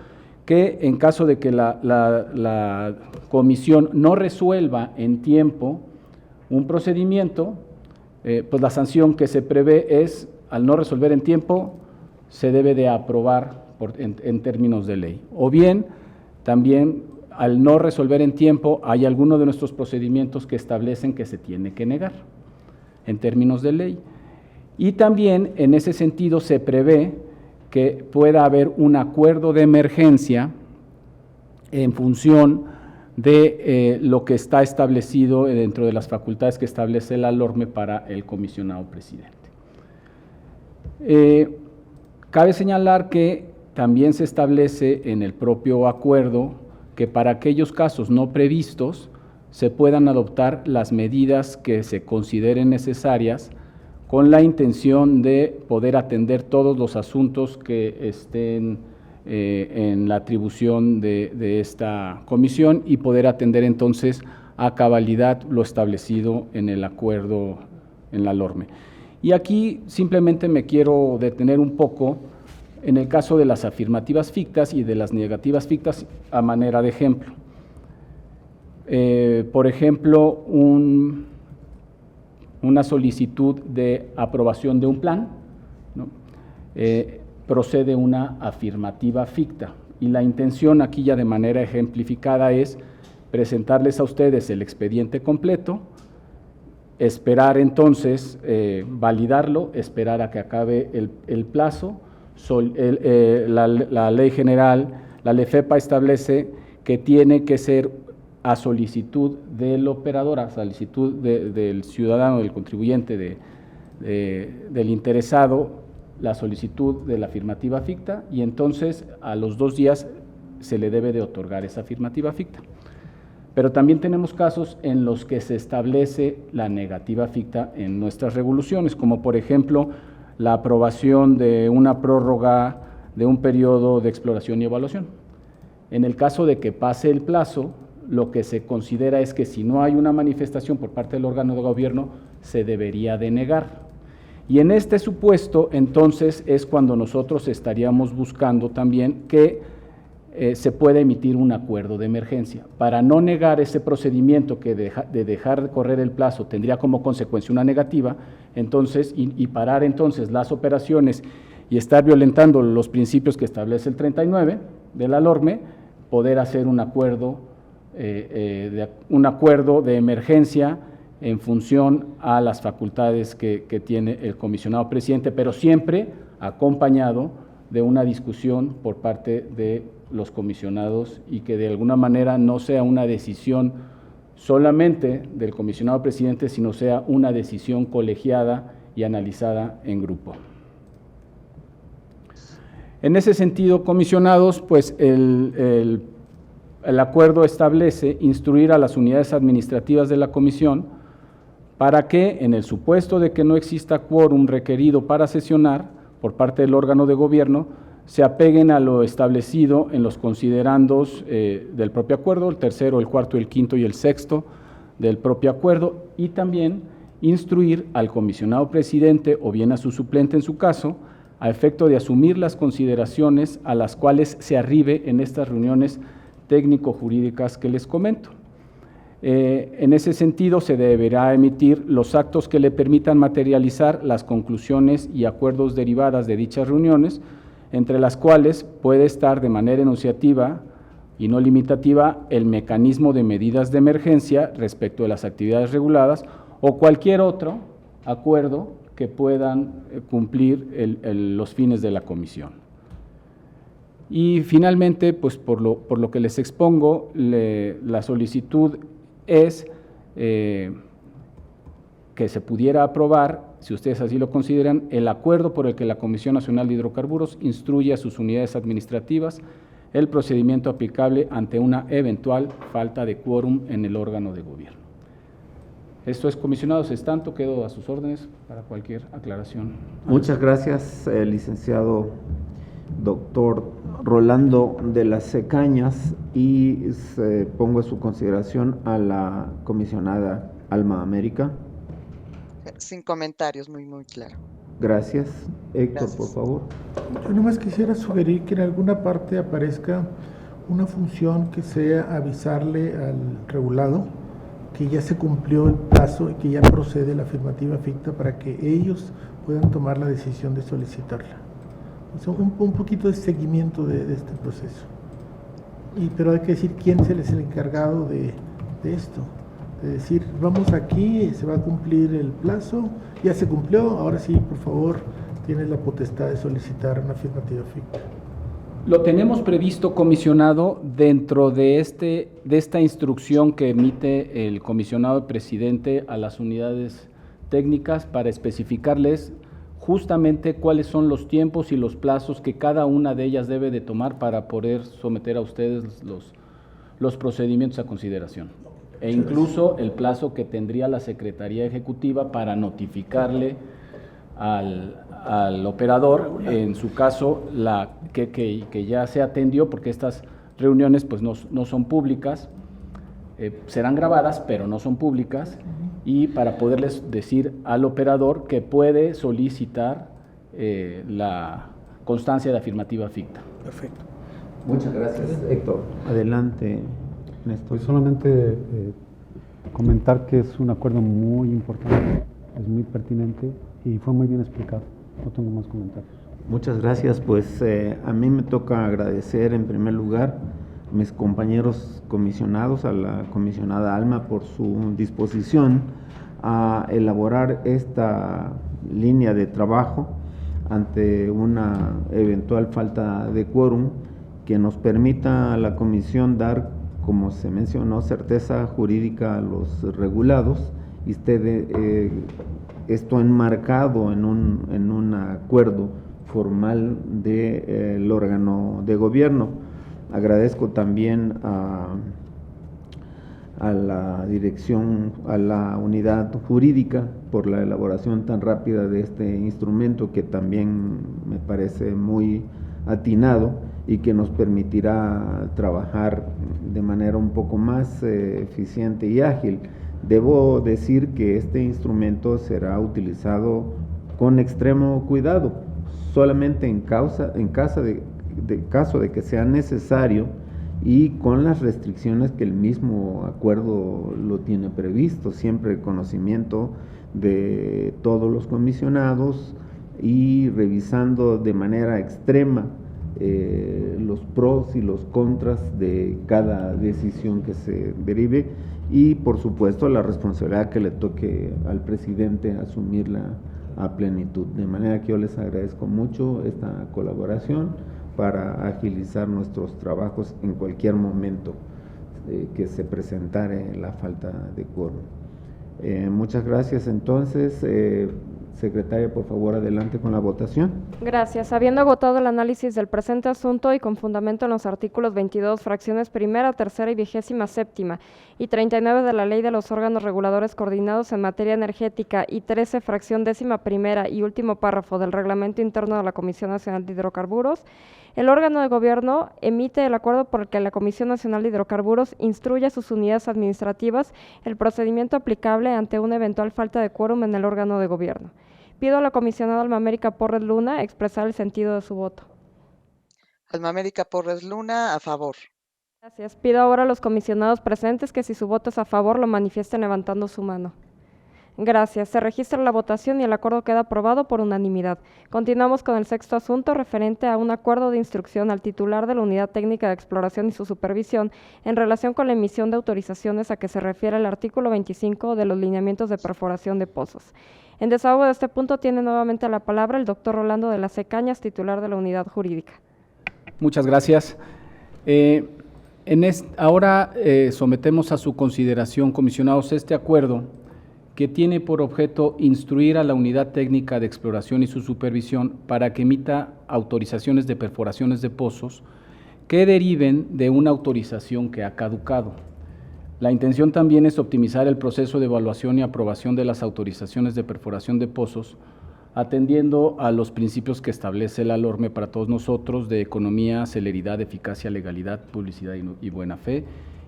Que en caso de que la comisión no resuelva en tiempo un procedimiento, pues la sanción que se prevé es, al no resolver en tiempo, se debe de aprobar en términos de ley. O bien, también, al no resolver en tiempo, hay alguno de nuestros procedimientos que establecen que se tiene que negar en términos de ley. Y también en ese sentido se prevé que pueda haber un acuerdo de emergencia en función de lo que está establecido dentro de las facultades que establece la LORME para el comisionado presidente. Cabe señalar que también se establece en el propio acuerdo que para aquellos casos no previstos se puedan adoptar las medidas que se consideren necesarias con la intención de poder atender todos los asuntos que estén en la atribución de esta comisión y poder atender entonces a cabalidad lo establecido en el acuerdo en la LORME. Y aquí simplemente me quiero detener un poco en el caso de las afirmativas fictas y de las negativas fictas a manera de ejemplo. Por ejemplo, una solicitud de aprobación de un plan, ¿no? Procede una afirmativa ficta, y la intención aquí ya de manera ejemplificada es presentarles a ustedes el expediente completo, esperar entonces, validarlo, esperar a que acabe el plazo. La ley general, la LEFEPA establece que tiene que ser a solicitud del operador, a solicitud del ciudadano, del contribuyente, del interesado, la solicitud de la afirmativa ficta, y entonces a los 2 días se le debe de otorgar esa afirmativa ficta. Pero también tenemos casos en los que se establece la negativa ficta en nuestras regulaciones, como por ejemplo la aprobación de una prórroga de un periodo de exploración y evaluación. En el caso de que pase el plazo, lo que se considera es que si no hay una manifestación por parte del órgano de gobierno, se debería denegar. Y en este supuesto, entonces, es cuando nosotros estaríamos buscando también que se pueda emitir un acuerdo de emergencia. Para no negar ese procedimiento que de dejar correr el plazo tendría como consecuencia una negativa, entonces, y parar entonces las operaciones y estar violentando los principios que establece el 39 de la LORME, poder hacer un acuerdo de emergencia en función a las facultades que tiene el comisionado presidente, pero siempre acompañado de una discusión por parte de los comisionados, y que de alguna manera no sea una decisión solamente del comisionado presidente, sino sea una decisión colegiada y analizada en grupo. En ese sentido, comisionados, pues el acuerdo establece instruir a las unidades administrativas de la comisión para que, en el supuesto de que no exista quórum requerido para sesionar por parte del órgano de gobierno, se apeguen a lo establecido en los considerandos del propio acuerdo, el tercero, el cuarto, el quinto y el sexto del propio acuerdo, y también instruir al comisionado presidente o bien a su suplente en su caso, a efecto de asumir las consideraciones a las cuales se arribe en estas reuniones técnico-jurídicas que les comento. En ese sentido, se deberá emitir los actos que le permitan materializar las conclusiones y acuerdos derivadas de dichas reuniones, entre las cuales puede estar de manera enunciativa y no limitativa el mecanismo de medidas de emergencia respecto de las actividades reguladas o cualquier otro acuerdo que puedan cumplir los fines de la comisión. Y finalmente, pues por lo que les expongo, la solicitud es que se pudiera aprobar, si ustedes así lo consideran, el acuerdo por el que la Comisión Nacional de Hidrocarburos instruye a sus unidades administrativas el procedimiento aplicable ante una eventual falta de quórum en el órgano de gobierno. Esto es, comisionados, es tanto, quedo a sus órdenes para cualquier aclaración. Muchas gracias, licenciado doctor Rolando de las Cañas, y pongo a su consideración a la comisionada Alma América. Sin comentarios, muy claro. Gracias. Héctor, Gracias. por favor. Yo nomás quisiera sugerir que en alguna parte aparezca una función que sea avisarle al regulado que ya se cumplió el plazo y que ya procede la afirmativa ficta para que ellos puedan tomar la decisión de solicitarla. O sea, un poquito de seguimiento de este proceso. Pero hay que decir quién es el encargado de esto. De decir, vamos aquí, se va a cumplir el plazo, ya se cumplió, ahora sí, por favor, tienes la potestad de solicitar una afirmativa ficta. Lo tenemos previsto, comisionado, dentro de esta instrucción que emite el comisionado presidente a las unidades técnicas para especificarles justamente cuáles son los tiempos y los plazos que cada una de ellas debe de tomar para poder someter a ustedes los procedimientos a consideración. E incluso el plazo que tendría la Secretaría Ejecutiva para notificarle al operador, en su caso, que ya se atendió, porque estas reuniones pues no son públicas, serán grabadas, pero no son públicas, y para poderles decir al operador que puede solicitar la constancia de afirmativa ficta. Perfecto. Muchas gracias, Héctor. Adelante, Néstor. Pues solamente comentar que es un acuerdo muy importante, es muy pertinente y fue muy bien explicado. No tengo más comentarios. Muchas gracias. Pues a mí me toca agradecer en primer lugar a mis compañeros comisionados, a la comisionada Alma por su disposición a elaborar esta línea de trabajo ante una eventual falta de quórum que nos permita a la comisión dar, como se mencionó, certeza jurídica a los regulados y esto enmarcado en un acuerdo formal del órgano de gobierno. Agradezco también a la dirección, a la unidad jurídica por la elaboración tan rápida de este instrumento que también me parece muy atinado y que nos permitirá trabajar de manera un poco más eficiente y ágil. Debo decir que este instrumento será utilizado con extremo cuidado, solamente en caso de que sea necesario y con las restricciones que el mismo acuerdo lo tiene previsto, siempre el conocimiento de todos los comisionados y revisando de manera extrema los pros y los contras de cada decisión que se derive y por supuesto la responsabilidad que le toque al presidente asumirla a plenitud. De manera que yo les agradezco mucho esta colaboración para agilizar nuestros trabajos en cualquier momento que se presentare la falta de quórum. Muchas gracias. Entonces, secretaria, por favor, adelante con la votación. Gracias. Habiendo agotado el análisis del presente asunto y con fundamento en los artículos 22, fracciones primera, tercera y 27ª y 39 de la Ley de los órganos reguladores coordinados en materia energética y 13, fracción 11ª y último párrafo del Reglamento Interno de la Comisión Nacional de Hidrocarburos, el órgano de gobierno emite el acuerdo por el que la Comisión Nacional de Hidrocarburos instruye a sus unidades administrativas el procedimiento aplicable ante una eventual falta de quórum en el órgano de gobierno. Pido a la comisionada Alma América Porres Luna expresar el sentido de su voto. Alma América Porres Luna, a favor. Gracias. Pido ahora a los comisionados presentes que si su voto es a favor lo manifiesten levantando su mano. Gracias. Se registra la votación y el acuerdo queda aprobado por unanimidad. Continuamos con el sexto asunto referente a un acuerdo de instrucción al titular de la Unidad Técnica de Exploración y su supervisión en relación con la emisión de autorizaciones a que se refiere el artículo 25 de los lineamientos de perforación de pozos. En desahogo de este punto tiene nuevamente la palabra el doctor Rolando de la C. Cañas, titular de la Unidad Jurídica. Muchas gracias. Ahora sometemos a su consideración, comisionados, este acuerdo que tiene por objeto instruir a la Unidad Técnica de Exploración y su supervisión para que emita autorizaciones de perforaciones de pozos que deriven de una autorización que ha caducado. La intención también es optimizar el proceso de evaluación y aprobación de las autorizaciones de perforación de pozos, atendiendo a los principios que establece la LORME para todos nosotros de economía, celeridad, eficacia, legalidad, publicidad y buena fe,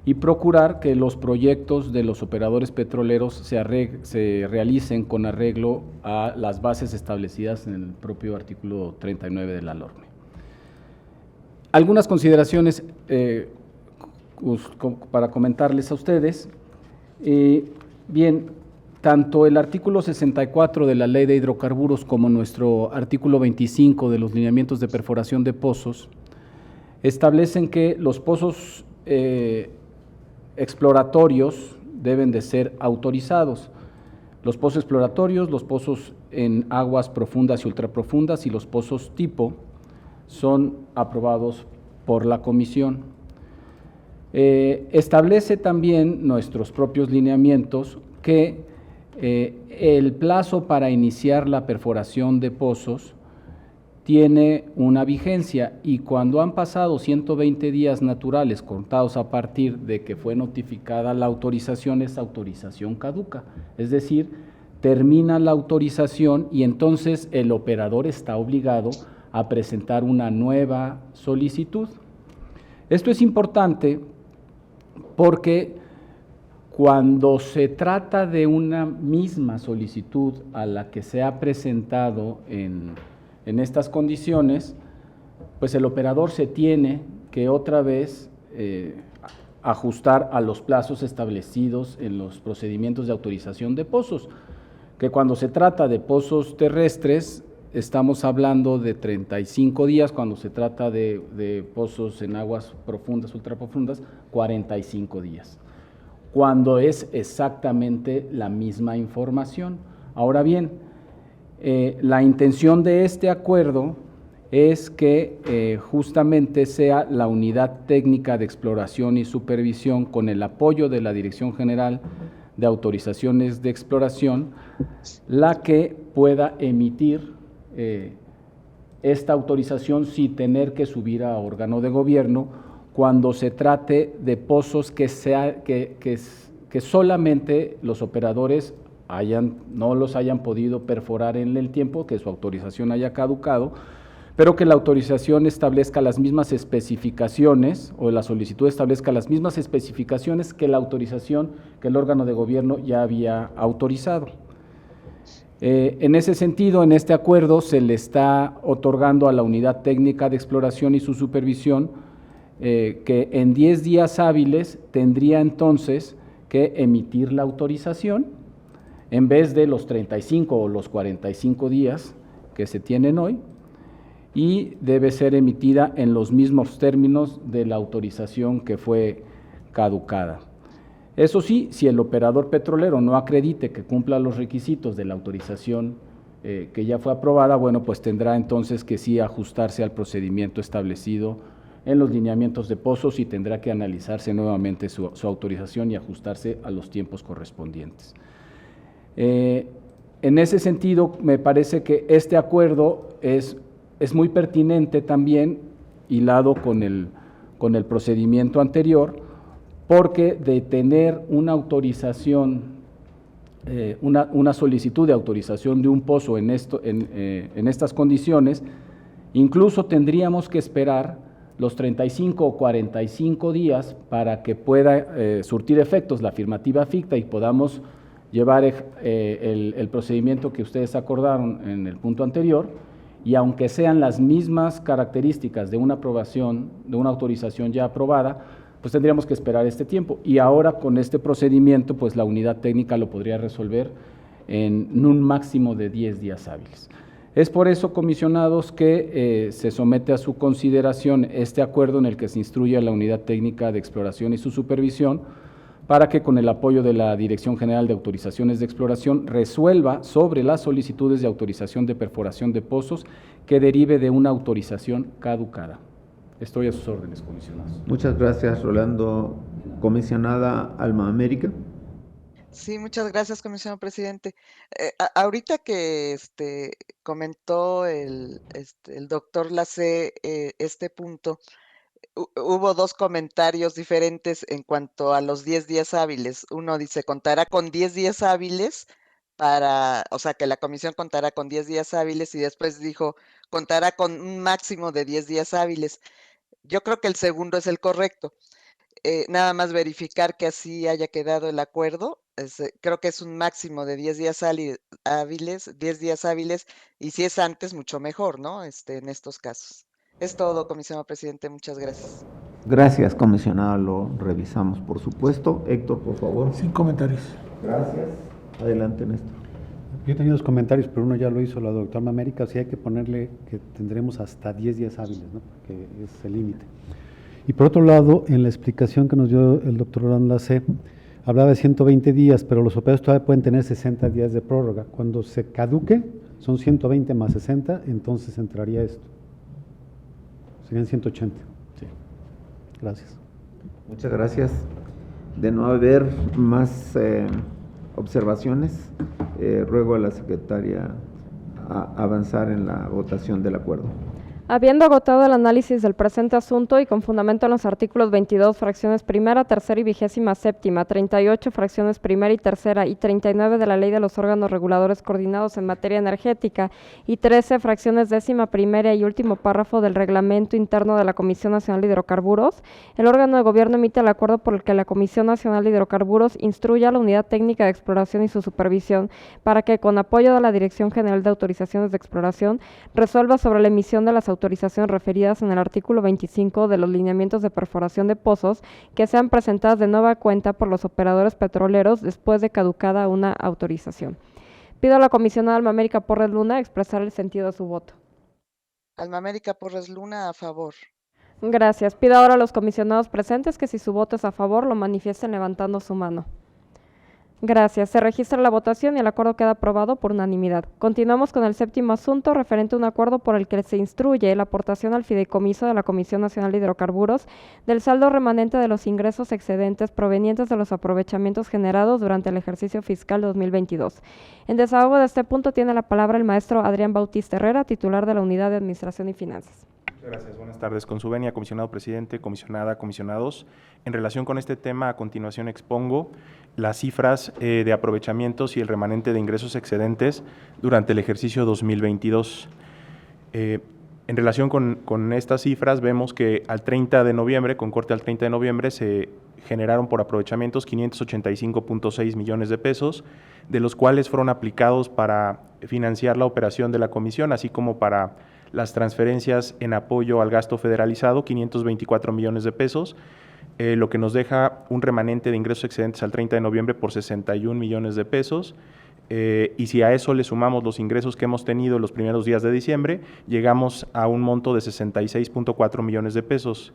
y procurar que los proyectos de los operadores petroleros se realicen con arreglo a las bases establecidas en el propio artículo 39 de la LORME. Algunas consideraciones para comentarles a ustedes. Bien, tanto el artículo 64 de la Ley de Hidrocarburos como nuestro artículo 25 de los lineamientos de perforación de pozos establecen que los pozos exploratorios deben de ser autorizados. Los pozos exploratorios, los pozos en aguas profundas y ultraprofundas y los pozos tipo son aprobados por la comisión. Establece también nuestros propios lineamientos que el plazo para iniciar la perforación de pozos tiene una vigencia y cuando han pasado 120 días naturales contados a partir de que fue notificada la autorización, esa autorización caduca. Es decir, termina la autorización y entonces el operador está obligado a presentar una nueva solicitud. Esto es importante porque Cuando se trata de una misma solicitud a la que se ha presentado en estas condiciones, pues el operador se tiene que otra vez ajustar a los plazos establecidos en los procedimientos de autorización de pozos, que cuando se trata de pozos terrestres estamos hablando de 35 días, cuando se trata de pozos en aguas profundas, ultraprofundas, 45 días, cuando es exactamente la misma información. Ahora bien, la intención de este acuerdo es que justamente sea la Unidad Técnica de Exploración y Supervisión, con el apoyo de la Dirección General de Autorizaciones de Exploración, la que pueda emitir esta autorización sin tener que subir a órgano de gobierno cuando se trate de pozos que solamente los operadores no los hayan podido perforar en el tiempo, que su autorización haya caducado, pero que la autorización establezca las mismas especificaciones, o la solicitud establezca las mismas especificaciones que la autorización que el órgano de gobierno ya había autorizado. En ese sentido, en este acuerdo se le está otorgando a la Unidad Técnica de Exploración y su supervisión que en 10 días hábiles tendría entonces que emitir la autorización en vez de los 35 o los 45 días que se tienen hoy, y debe ser emitida en los mismos términos de la autorización que fue caducada. Eso sí, si el operador petrolero no acredite que cumpla los requisitos de la autorización que ya fue aprobada, bueno, pues tendrá entonces que sí ajustarse al procedimiento establecido en los lineamientos de pozos y tendrá que analizarse nuevamente su autorización y ajustarse a los tiempos correspondientes. En ese sentido, me parece que este acuerdo es muy pertinente también, hilado con el procedimiento anterior, porque de tener una autorización, una solicitud de autorización de un pozo en estas condiciones, incluso tendríamos que esperar los 35 o 45 días para que pueda surtir efectos la afirmativa ficta y podamos llevar el procedimiento que ustedes acordaron en el punto anterior, y aunque sean las mismas características de una aprobación, de una autorización ya aprobada, pues tendríamos que esperar este tiempo. Y ahora con este procedimiento, pues la unidad técnica lo podría resolver en un máximo de 10 días hábiles. Es por eso, comisionados, que se somete a su consideración este acuerdo en el que se instruye a la Unidad Técnica de Exploración y su supervisión para que, con el apoyo de la Dirección General de Autorizaciones de Exploración, resuelva sobre las solicitudes de autorización de perforación de pozos que derive de una autorización caducada. Estoy a sus órdenes, comisionados. Muchas gracias, Rolando. Comisionada Alma América. Sí, muchas gracias, comisionado presidente. Ahorita que comentó el doctor Lacé este punto, hubo dos comentarios diferentes en cuanto a los 10 días hábiles. Uno dice, contará con 10 días hábiles o sea, que la comisión contará con 10 días hábiles, y después dijo, contará con un máximo de 10 días hábiles. Yo creo que el segundo es el correcto. Nada más verificar que así haya quedado el acuerdo. Creo que es un máximo de 10 días hábiles, 10 días hábiles, y si es antes, mucho mejor, ¿no? En estos casos. Es todo, comisionado presidente. Muchas gracias. Gracias, comisionada. Lo revisamos, por supuesto. Héctor, por favor. Sin comentarios. Gracias. Adelante, Néstor. Yo tenía dos comentarios, pero uno ya lo hizo la doctora América, o sea, hay que ponerle que tendremos hasta 10 días hábiles, ¿no? Porque es el límite. Y por otro lado, en la explicación que nos dio el doctor Rolando Lacé, hablaba de 120 días, pero los operadores todavía pueden tener 60 días de prórroga. Cuando se caduque, son 120 más 60, entonces entraría esto. Serían 180. Sí. Gracias. Muchas gracias. De no haber más observaciones, ruego a la secretaria a avanzar en la votación del acuerdo. Habiendo agotado el análisis del presente asunto y con fundamento en los artículos 22, fracciones primera, tercera y 27ª, 38, fracciones primera y tercera y 39 de la Ley de los órganos reguladores coordinados en materia energética y 13, fracciones 11ª y último párrafo del Reglamento Interno de la Comisión Nacional de Hidrocarburos, el órgano de gobierno emite el acuerdo por el que la Comisión Nacional de Hidrocarburos instruye a la Unidad Técnica de Exploración y su supervisión para que, con apoyo de la Dirección General de Autorizaciones de Exploración, resuelva sobre la emisión de las autorizaciones referidas en el artículo 25 de los lineamientos de perforación de pozos que sean presentadas de nueva cuenta por los operadores petroleros después de caducada una autorización. Pido a la comisionada Alma América Porres Luna expresar el sentido de su voto. Alma América Porres Luna, a favor. Gracias. Pido ahora a los comisionados presentes que si su voto es a favor lo manifiesten levantando su mano. Gracias. Se registra la votación y el acuerdo queda aprobado por unanimidad. Continuamos con el 7º asunto referente a un acuerdo por el que se instruye la aportación al fideicomiso de la Comisión Nacional de Hidrocarburos del saldo remanente de los ingresos excedentes provenientes de los aprovechamientos generados durante el ejercicio fiscal 2022. En desahogo de este punto tiene la palabra el maestro Adrián Bautista Herrera, titular de la Unidad de Administración y Finanzas. Gracias, buenas tardes. Con su venia, comisionado presidente, comisionada, comisionados. En relación con este tema, a continuación expongo las cifras de aprovechamientos y el remanente de ingresos excedentes durante el ejercicio 2022. En relación con estas cifras, vemos que al 30 de noviembre, con corte al 30 de noviembre, se generaron por aprovechamientos 585.6 millones de pesos, de los cuales fueron aplicados para financiar la operación de la comisión, así como para las transferencias en apoyo al gasto federalizado, 524 millones de pesos, lo que nos deja un remanente de ingresos excedentes al 30 de noviembre por 61 millones de pesos. Y si a eso le sumamos los ingresos que hemos tenido en los primeros días de diciembre, llegamos a un monto de 66.4 millones de pesos.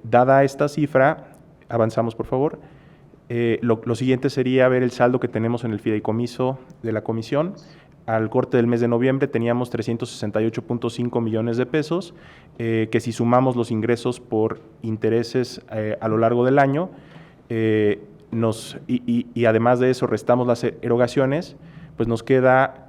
Dada esta cifra, avanzamos por favor, lo siguiente sería ver el saldo que tenemos en el fideicomiso de la comisión. Al corte del mes de noviembre teníamos 368.5 millones de pesos, que si sumamos los ingresos por intereses a lo largo del año, y además de eso restamos las erogaciones, pues nos queda,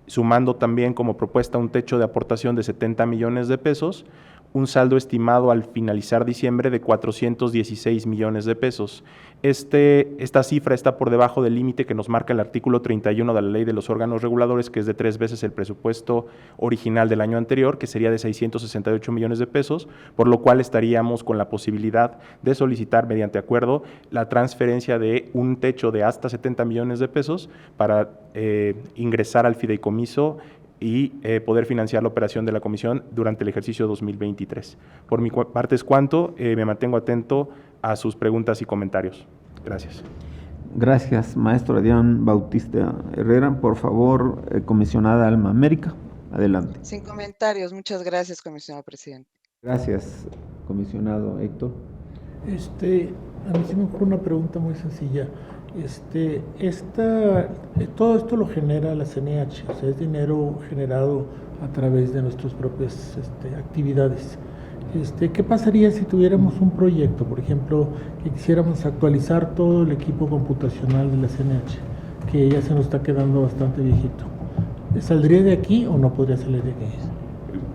sumando también como propuesta un techo de aportación de 70 millones de pesos, un saldo estimado al finalizar diciembre de 416 millones de pesos. Esta cifra está por debajo del límite que nos marca el artículo 31 de la Ley de los órganos reguladores, que es de 3 veces el presupuesto original del año anterior, que sería de 668 millones de pesos, por lo cual estaríamos con la posibilidad de solicitar mediante acuerdo la transferencia de un techo de hasta 70 millones de pesos para ingresar al fideicomiso y poder financiar la operación de la comisión durante el ejercicio 2023. Por mi parte es cuanto, me mantengo atento a sus preguntas y comentarios. Gracias. Gracias, maestro Adrián Bautista Herrera. Por favor, comisionada Alma América, adelante. Sin comentarios, muchas gracias, comisionado presidente. Gracias, comisionado Héctor. A mí se me ocurre una pregunta muy sencilla. Todo esto lo genera la CNH, o sea, es dinero generado a través de nuestras propias actividades. ¿Qué pasaría si tuviéramos un proyecto, por ejemplo, que quisiéramos actualizar todo el equipo computacional de la CNH, que ya se nos está quedando bastante viejito? ¿Saldría de aquí o no podría salir de aquí?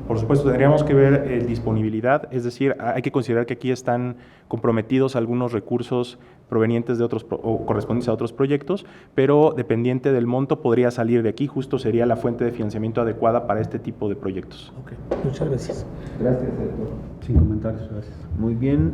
Por supuesto, tendríamos que ver disponibilidad, es decir, hay que considerar que aquí están comprometidos algunos recursos provenientes de otros o correspondientes a otros proyectos, pero dependiente del monto podría salir de aquí, justo sería la fuente de financiamiento adecuada para este tipo de proyectos. Ok, muchas gracias. Gracias, Héctor. Sin comentarios, gracias. Muy bien.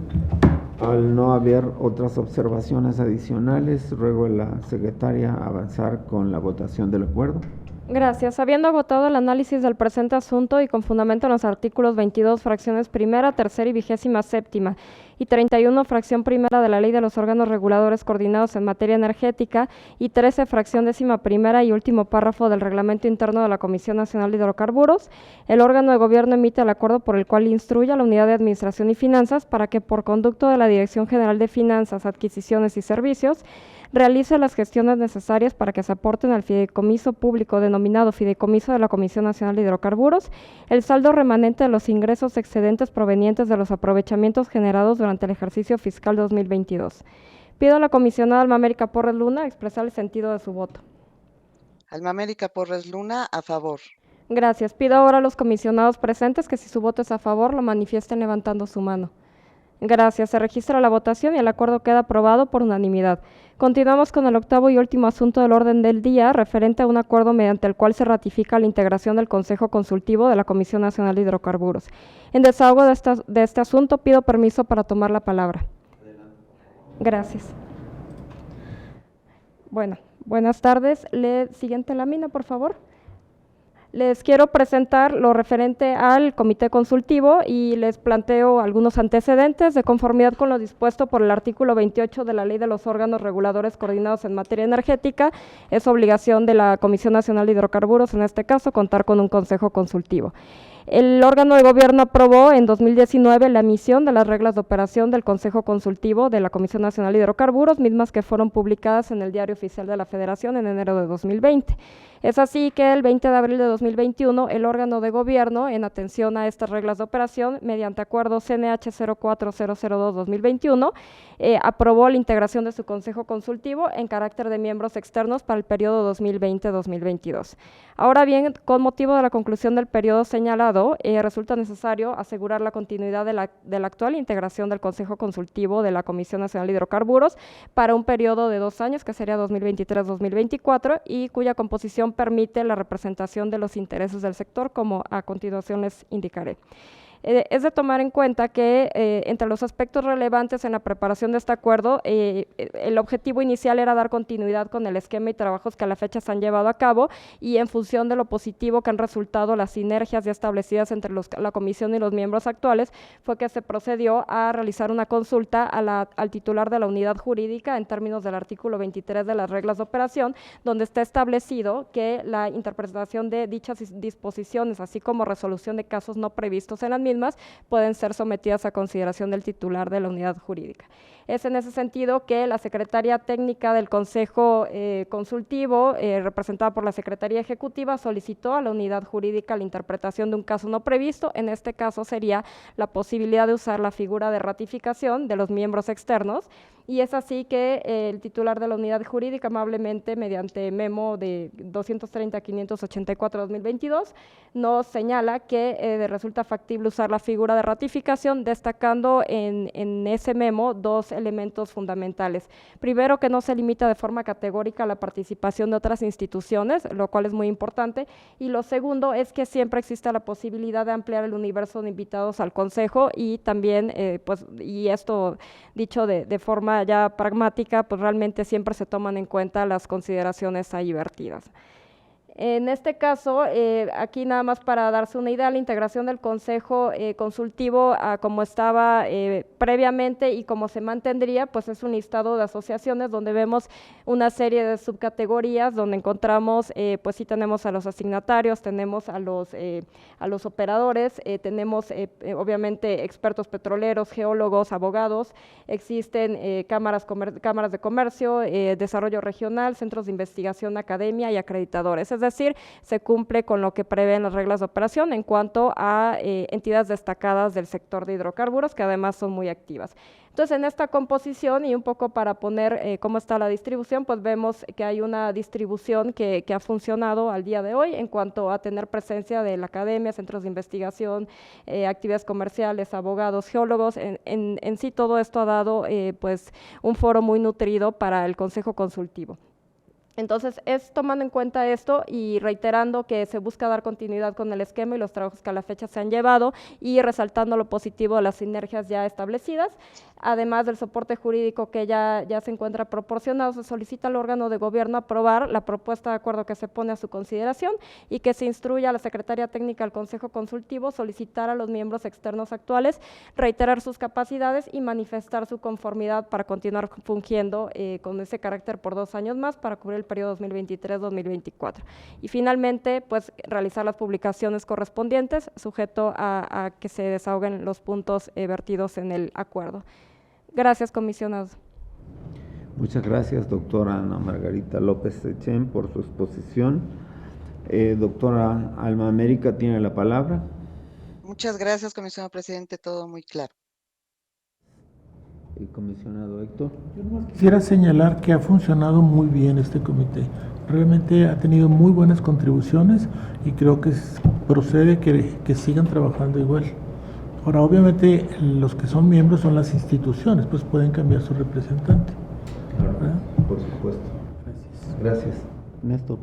Al no haber otras observaciones adicionales, ruego a la secretaria avanzar con la votación del acuerdo. Gracias. Habiendo agotado el análisis del presente asunto y con fundamento en los artículos 22, fracciones primera, tercera y 27ª y 31, fracción primera de la Ley de los órganos reguladores coordinados en materia energética y 13, fracción 11ª y último párrafo del Reglamento Interno de la Comisión Nacional de Hidrocarburos, el órgano de gobierno emite el acuerdo por el cual instruye a la Unidad de Administración y Finanzas para que por conducto de la Dirección General de Finanzas, Adquisiciones y Servicios realice las gestiones necesarias para que se aporten al fideicomiso público denominado Fideicomiso de la Comisión Nacional de Hidrocarburos el saldo remanente de los ingresos excedentes provenientes de los aprovechamientos generados durante el ejercicio fiscal 2022. Pido a la comisionada Alma América Porres Luna expresar el sentido de su voto. Alma América Porres Luna, a favor. Gracias. Pido ahora a los comisionados presentes que si su voto es a favor, lo manifiesten levantando su mano. Gracias. Se registra la votación y el acuerdo queda aprobado por unanimidad. Continuamos con el octavo y último asunto del orden del día, referente a un acuerdo mediante el cual se ratifica la integración del Consejo Consultivo de la Comisión Nacional de Hidrocarburos. En desahogo de este asunto, pido permiso para tomar la palabra. Gracias. Bueno, buenas tardes. Siguiente lámina, por favor. Les quiero presentar lo referente al comité consultivo y les planteo algunos antecedentes de conformidad con lo dispuesto por el artículo 28 de la Ley de los Órganos Reguladores Coordinados en Materia Energética. Es obligación de la Comisión Nacional de Hidrocarburos, en este caso, contar con un consejo consultivo. El órgano de gobierno aprobó en 2019 la emisión de las reglas de operación del Consejo Consultivo de la Comisión Nacional de Hidrocarburos, mismas que fueron publicadas en el Diario Oficial de la Federación en enero de 2020. Es así que el 20 de abril de 2021, el órgano de gobierno, en atención a estas reglas de operación, mediante acuerdo CNH 04002-2021, aprobó la integración de su Consejo Consultivo en carácter de miembros externos para el periodo 2020-2022. Ahora bien, con motivo de la conclusión del periodo señalado, resulta necesario asegurar la continuidad de la actual integración del Consejo Consultivo de la Comisión Nacional de Hidrocarburos para un periodo de 2 años, que sería 2023-2024, y cuya composición permite la representación de los intereses del sector, como a continuación les indicaré. Es de tomar en cuenta que entre los aspectos relevantes en la preparación de este acuerdo, el objetivo inicial era dar continuidad con el esquema y trabajos que a la fecha se han llevado a cabo, y en función de lo positivo que han resultado las sinergias ya establecidas entre la comisión y los miembros actuales, fue que se procedió a realizar una consulta al titular de la unidad jurídica en términos del artículo 23 de las reglas de operación, donde está establecido que la interpretación de dichas disposiciones, así como resolución de casos no previstos en las mismas, pueden ser sometidas a consideración del titular de la unidad jurídica. Es en ese sentido que la Secretaría Técnica del Consejo Consultivo, representada por la Secretaría Ejecutiva, solicitó a la unidad jurídica la interpretación de un caso no previsto. En este caso sería la posibilidad de usar la figura de ratificación de los miembros externos, y es así que el titular de la unidad jurídica, amablemente, mediante memo de 230-584-2022, nos señala que resulta factible usar la figura de ratificación, destacando en ese memo 2 elementos fundamentales. Primero, que no se limita de forma categórica a la participación de otras instituciones, lo cual es muy importante, y lo segundo es que siempre existe la posibilidad de ampliar el universo de invitados al Consejo, y también, y esto dicho de forma ya pragmática, pues realmente siempre se toman en cuenta las consideraciones ahí vertidas. En este caso, aquí nada más para darse una idea, la integración del Consejo Consultivo como estaba previamente y como se mantendría, pues es un listado de asociaciones donde vemos una serie de subcategorías, donde encontramos, pues sí tenemos a los asignatarios, tenemos a los operadores, tenemos obviamente expertos petroleros, geólogos, abogados, existen cámaras de comercio, desarrollo regional, centros de investigación, academia y acreditadores. Es decir, se cumple con lo que prevén las reglas de operación en cuanto a entidades destacadas del sector de hidrocarburos, que además son muy activas. Entonces, en esta composición, y un poco para poner cómo está la distribución, pues vemos que hay una distribución que ha funcionado al día de hoy en cuanto a tener presencia de la academia, centros de investigación, actividades comerciales, abogados, geólogos. En sí, todo esto ha dado pues un foro muy nutrido para el Consejo Consultivo. Entonces, es tomando en cuenta esto y reiterando que se busca dar continuidad con el esquema y los trabajos que a la fecha se han llevado, y resaltando lo positivo de las sinergias ya establecidas, además del soporte jurídico que ya se encuentra proporcionado. Se solicita al órgano de gobierno aprobar la propuesta de acuerdo que se pone a su consideración, y que se instruya a la Secretaría Técnica del Consejo Consultivo solicitar a los miembros externos actuales reiterar sus capacidades y manifestar su conformidad para continuar fungiendo con ese carácter por 2 años más para cubrir el periodo 2023-2024. Y finalmente, pues realizar las publicaciones correspondientes, sujeto a que se desahoguen los puntos vertidos en el acuerdo. Gracias, comisionados. Muchas gracias, doctora Ana Margarita López Echén, por su exposición. Doctora Alma América tiene la palabra. Muchas gracias, comisionado presidente, todo muy claro. El comisionado Héctor. Yo nomás quisiera señalar que ha funcionado muy bien este comité. Realmente ha tenido muy buenas contribuciones y creo que procede que sigan trabajando igual. Ahora, obviamente, los que son miembros son las instituciones, pues pueden cambiar su representante. Claro, por supuesto. Gracias. Néstor.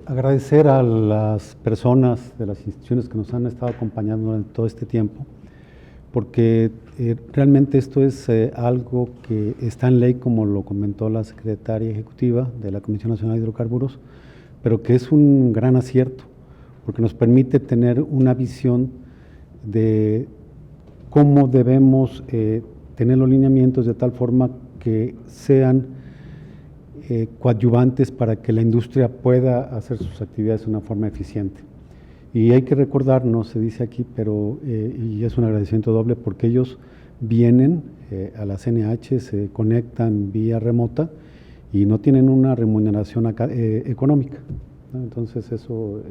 Agradecer a las personas de las instituciones que nos han estado acompañando durante todo este tiempo, porque realmente esto es algo que está en ley, como lo comentó la secretaria ejecutiva de la Comisión Nacional de Hidrocarburos, pero que es un gran acierto, porque nos permite tener una visión de cómo debemos tener los lineamientos de tal forma que sean coadyuvantes para que la industria pueda hacer sus actividades de una forma eficiente. Y hay que recordar, no se dice aquí, pero y es un agradecimiento doble, porque ellos vienen a la CNH, se conectan vía remota y no tienen una remuneración económica, ¿no? Entonces eso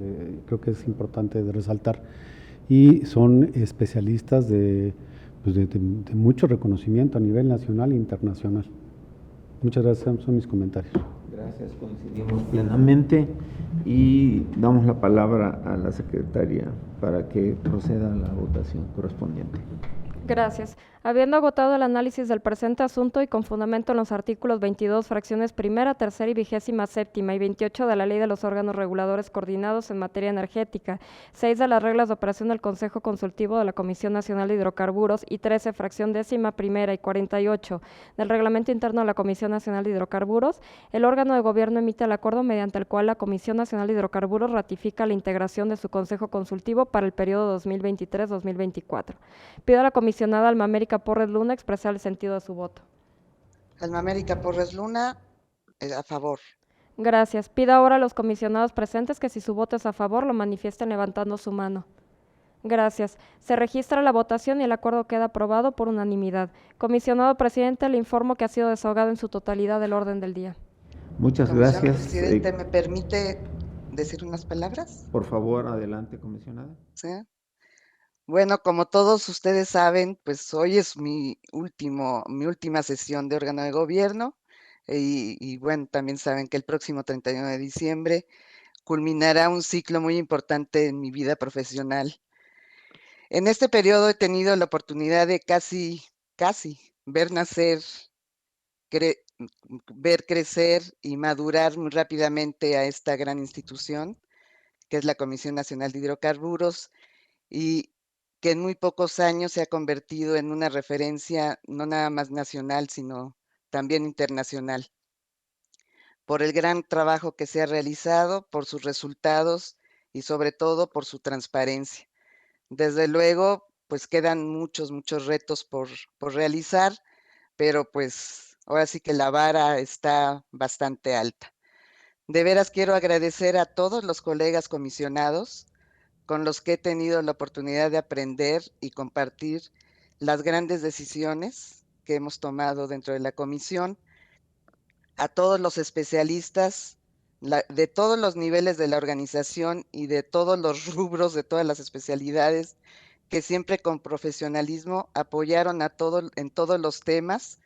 creo que es importante de resaltar. Y son especialistas de mucho reconocimiento a nivel nacional e internacional. Muchas gracias, son mis comentarios. Gracias, coincidimos plenamente y damos la palabra a la secretaria para que proceda a la votación correspondiente. Gracias. Habiendo agotado el análisis del presente asunto y con fundamento en los artículos 22, fracciones primera, tercera y 27ª y 28 de la Ley de los Órganos Reguladores Coordinados en Materia Energética, 6 de las reglas de operación del Consejo Consultivo de la Comisión Nacional de Hidrocarburos y 13, fracción 11ª y 48 del Reglamento Interno de la Comisión Nacional de Hidrocarburos, el órgano de gobierno emite el acuerdo mediante el cual la Comisión Nacional de Hidrocarburos ratifica la integración de su Consejo Consultivo para el periodo 2023-2024. Pido a la comisionada Alma América Porres Luna expresar el sentido de su voto. Alma América Porres Luna, a favor. Gracias. Pido ahora a los comisionados presentes que si su voto es a favor lo manifiesten levantando su mano. Gracias. Se registra la votación y el acuerdo queda aprobado por unanimidad. Comisionado presidente, le informo que ha sido desahogado en su totalidad el orden del día. Muchas Comisionado gracias. Presidente, ¿me permite decir unas palabras? Por favor, adelante, comisionada. ¿Sí? Bueno, como todos ustedes saben, pues hoy es mi última sesión de órgano de gobierno y bueno, también saben que el próximo 31 de diciembre culminará un ciclo muy importante en mi vida profesional. En este periodo he tenido la oportunidad de casi ver nacer, ver crecer y madurar muy rápidamente a esta gran institución, que es la Comisión Nacional de Hidrocarburos, y que en muy pocos años se ha convertido en una referencia no nada más nacional, sino también internacional, por el gran trabajo que se ha realizado, por sus resultados y sobre todo por su transparencia. Desde luego, pues quedan muchos retos por realizar, pero pues ahora sí que la vara está bastante alta. De veras quiero agradecer a todos los colegas comisionados con los que he tenido la oportunidad de aprender y compartir las grandes decisiones que hemos tomado dentro de la comisión, a todos los especialistas de todos los niveles de la organización y de todos los rubros, de todas las especialidades, que siempre con profesionalismo apoyaron en todos los temas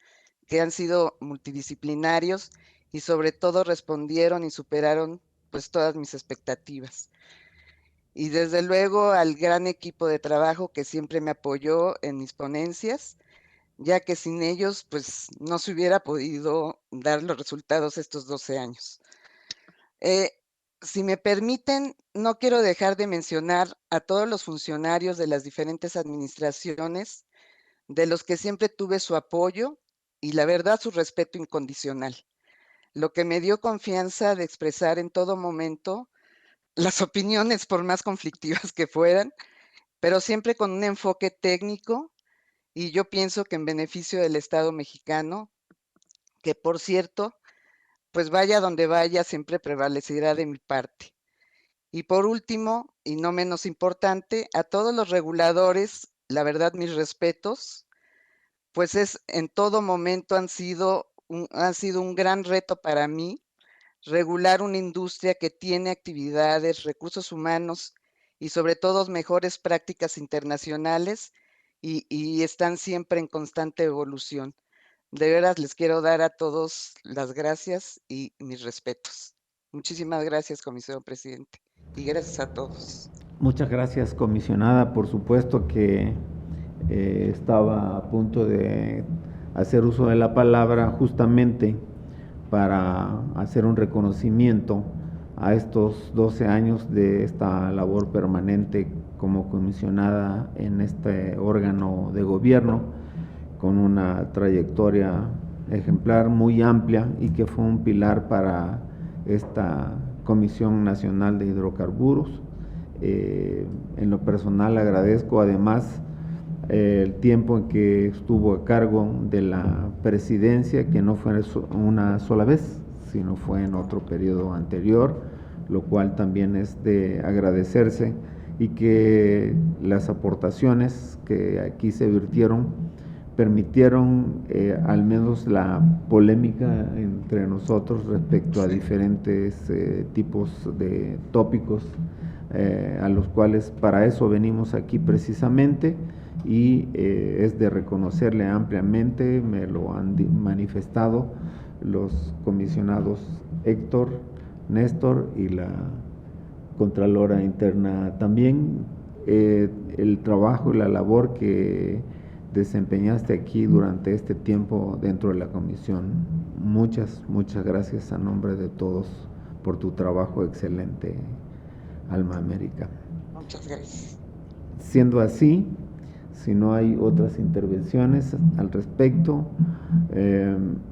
que han sido multidisciplinarios y sobre todo respondieron y superaron pues todas mis expectativas. Y desde luego al gran equipo de trabajo que siempre me apoyó en mis ponencias, ya que sin ellos pues no se hubiera podido dar los resultados estos 12 años. Si me permiten, no quiero dejar de mencionar a todos los funcionarios de las diferentes administraciones, de los que siempre tuve su apoyo y la verdad su respeto incondicional, lo que me dio confianza de expresar en todo momento las opiniones, por más conflictivas que fueran, pero siempre con un enfoque técnico y yo pienso que en beneficio del Estado mexicano, que por cierto, pues vaya donde vaya, siempre prevalecerá de mi parte. Y por último, y no menos importante, a todos los reguladores, la verdad, mis respetos, pues en todo momento han sido un gran reto para mí regular una industria que tiene actividades, recursos humanos y sobre todo mejores prácticas internacionales y están siempre en constante evolución. De veras les quiero dar a todos las gracias y mis respetos. Muchísimas gracias, comisionado presidente, y gracias a todos. Muchas gracias, comisionada. Por supuesto que estaba a punto de hacer uso de la palabra justamente para hacer un reconocimiento a estos 12 años de esta labor permanente como comisionada en este órgano de gobierno, con una trayectoria ejemplar muy amplia y que fue un pilar para esta Comisión Nacional de Hidrocarburos. En lo personal agradezco además el tiempo en que estuvo a cargo de la presidencia, que no fue una sola vez, sino fue en otro periodo anterior, lo cual también es de agradecerse, y que las aportaciones que aquí se virtieron permitieron al menos la polémica entre nosotros respecto a diferentes tipos de tópicos a los cuales para eso venimos aquí precisamente, y es de reconocerle ampliamente, me lo han manifestado los comisionados Héctor, Néstor y la Contralora Interna también, el trabajo y la labor que desempeñaste aquí durante este tiempo dentro de la comisión. Muchas gracias a nombre de todos por tu trabajo excelente, Alma América. Muchas gracias. Siendo así, si no hay otras intervenciones al respecto,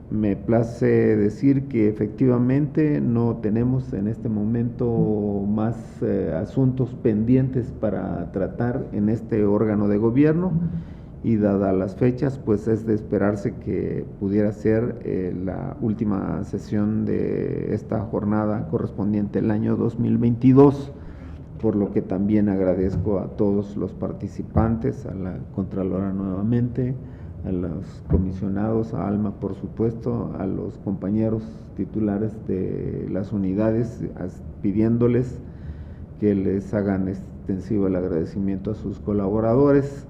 me place decir que efectivamente no tenemos en este momento más asuntos pendientes para tratar en este órgano de gobierno, y dadas las fechas, pues es de esperarse que pudiera ser la última sesión de esta jornada correspondiente al año 2022, por lo que también agradezco a todos los participantes, a la Contralora nuevamente, a los comisionados, a Alma por supuesto, a los compañeros titulares de las unidades, pidiéndoles que les hagan extensivo el agradecimiento a sus colaboradores,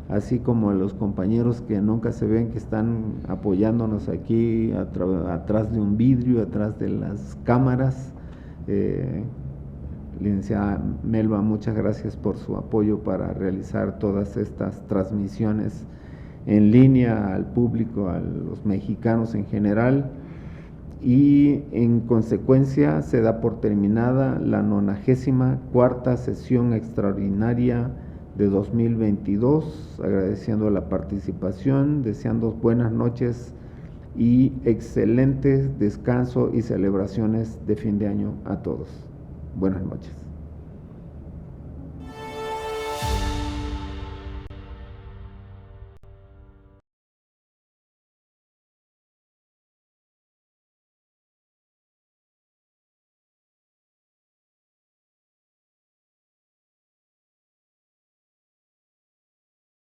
así como a los compañeros que nunca se ven, que están apoyándonos aquí atrás de un vidrio, atrás de las cámaras. Licenciada Melba, muchas gracias por su apoyo para realizar todas estas transmisiones en línea al público, a los mexicanos en general, y en consecuencia se da por terminada la 94ª sesión extraordinaria de 2022, agradeciendo la participación, deseando buenas noches y excelente descanso y celebraciones de fin de año a todos. Buenas noches.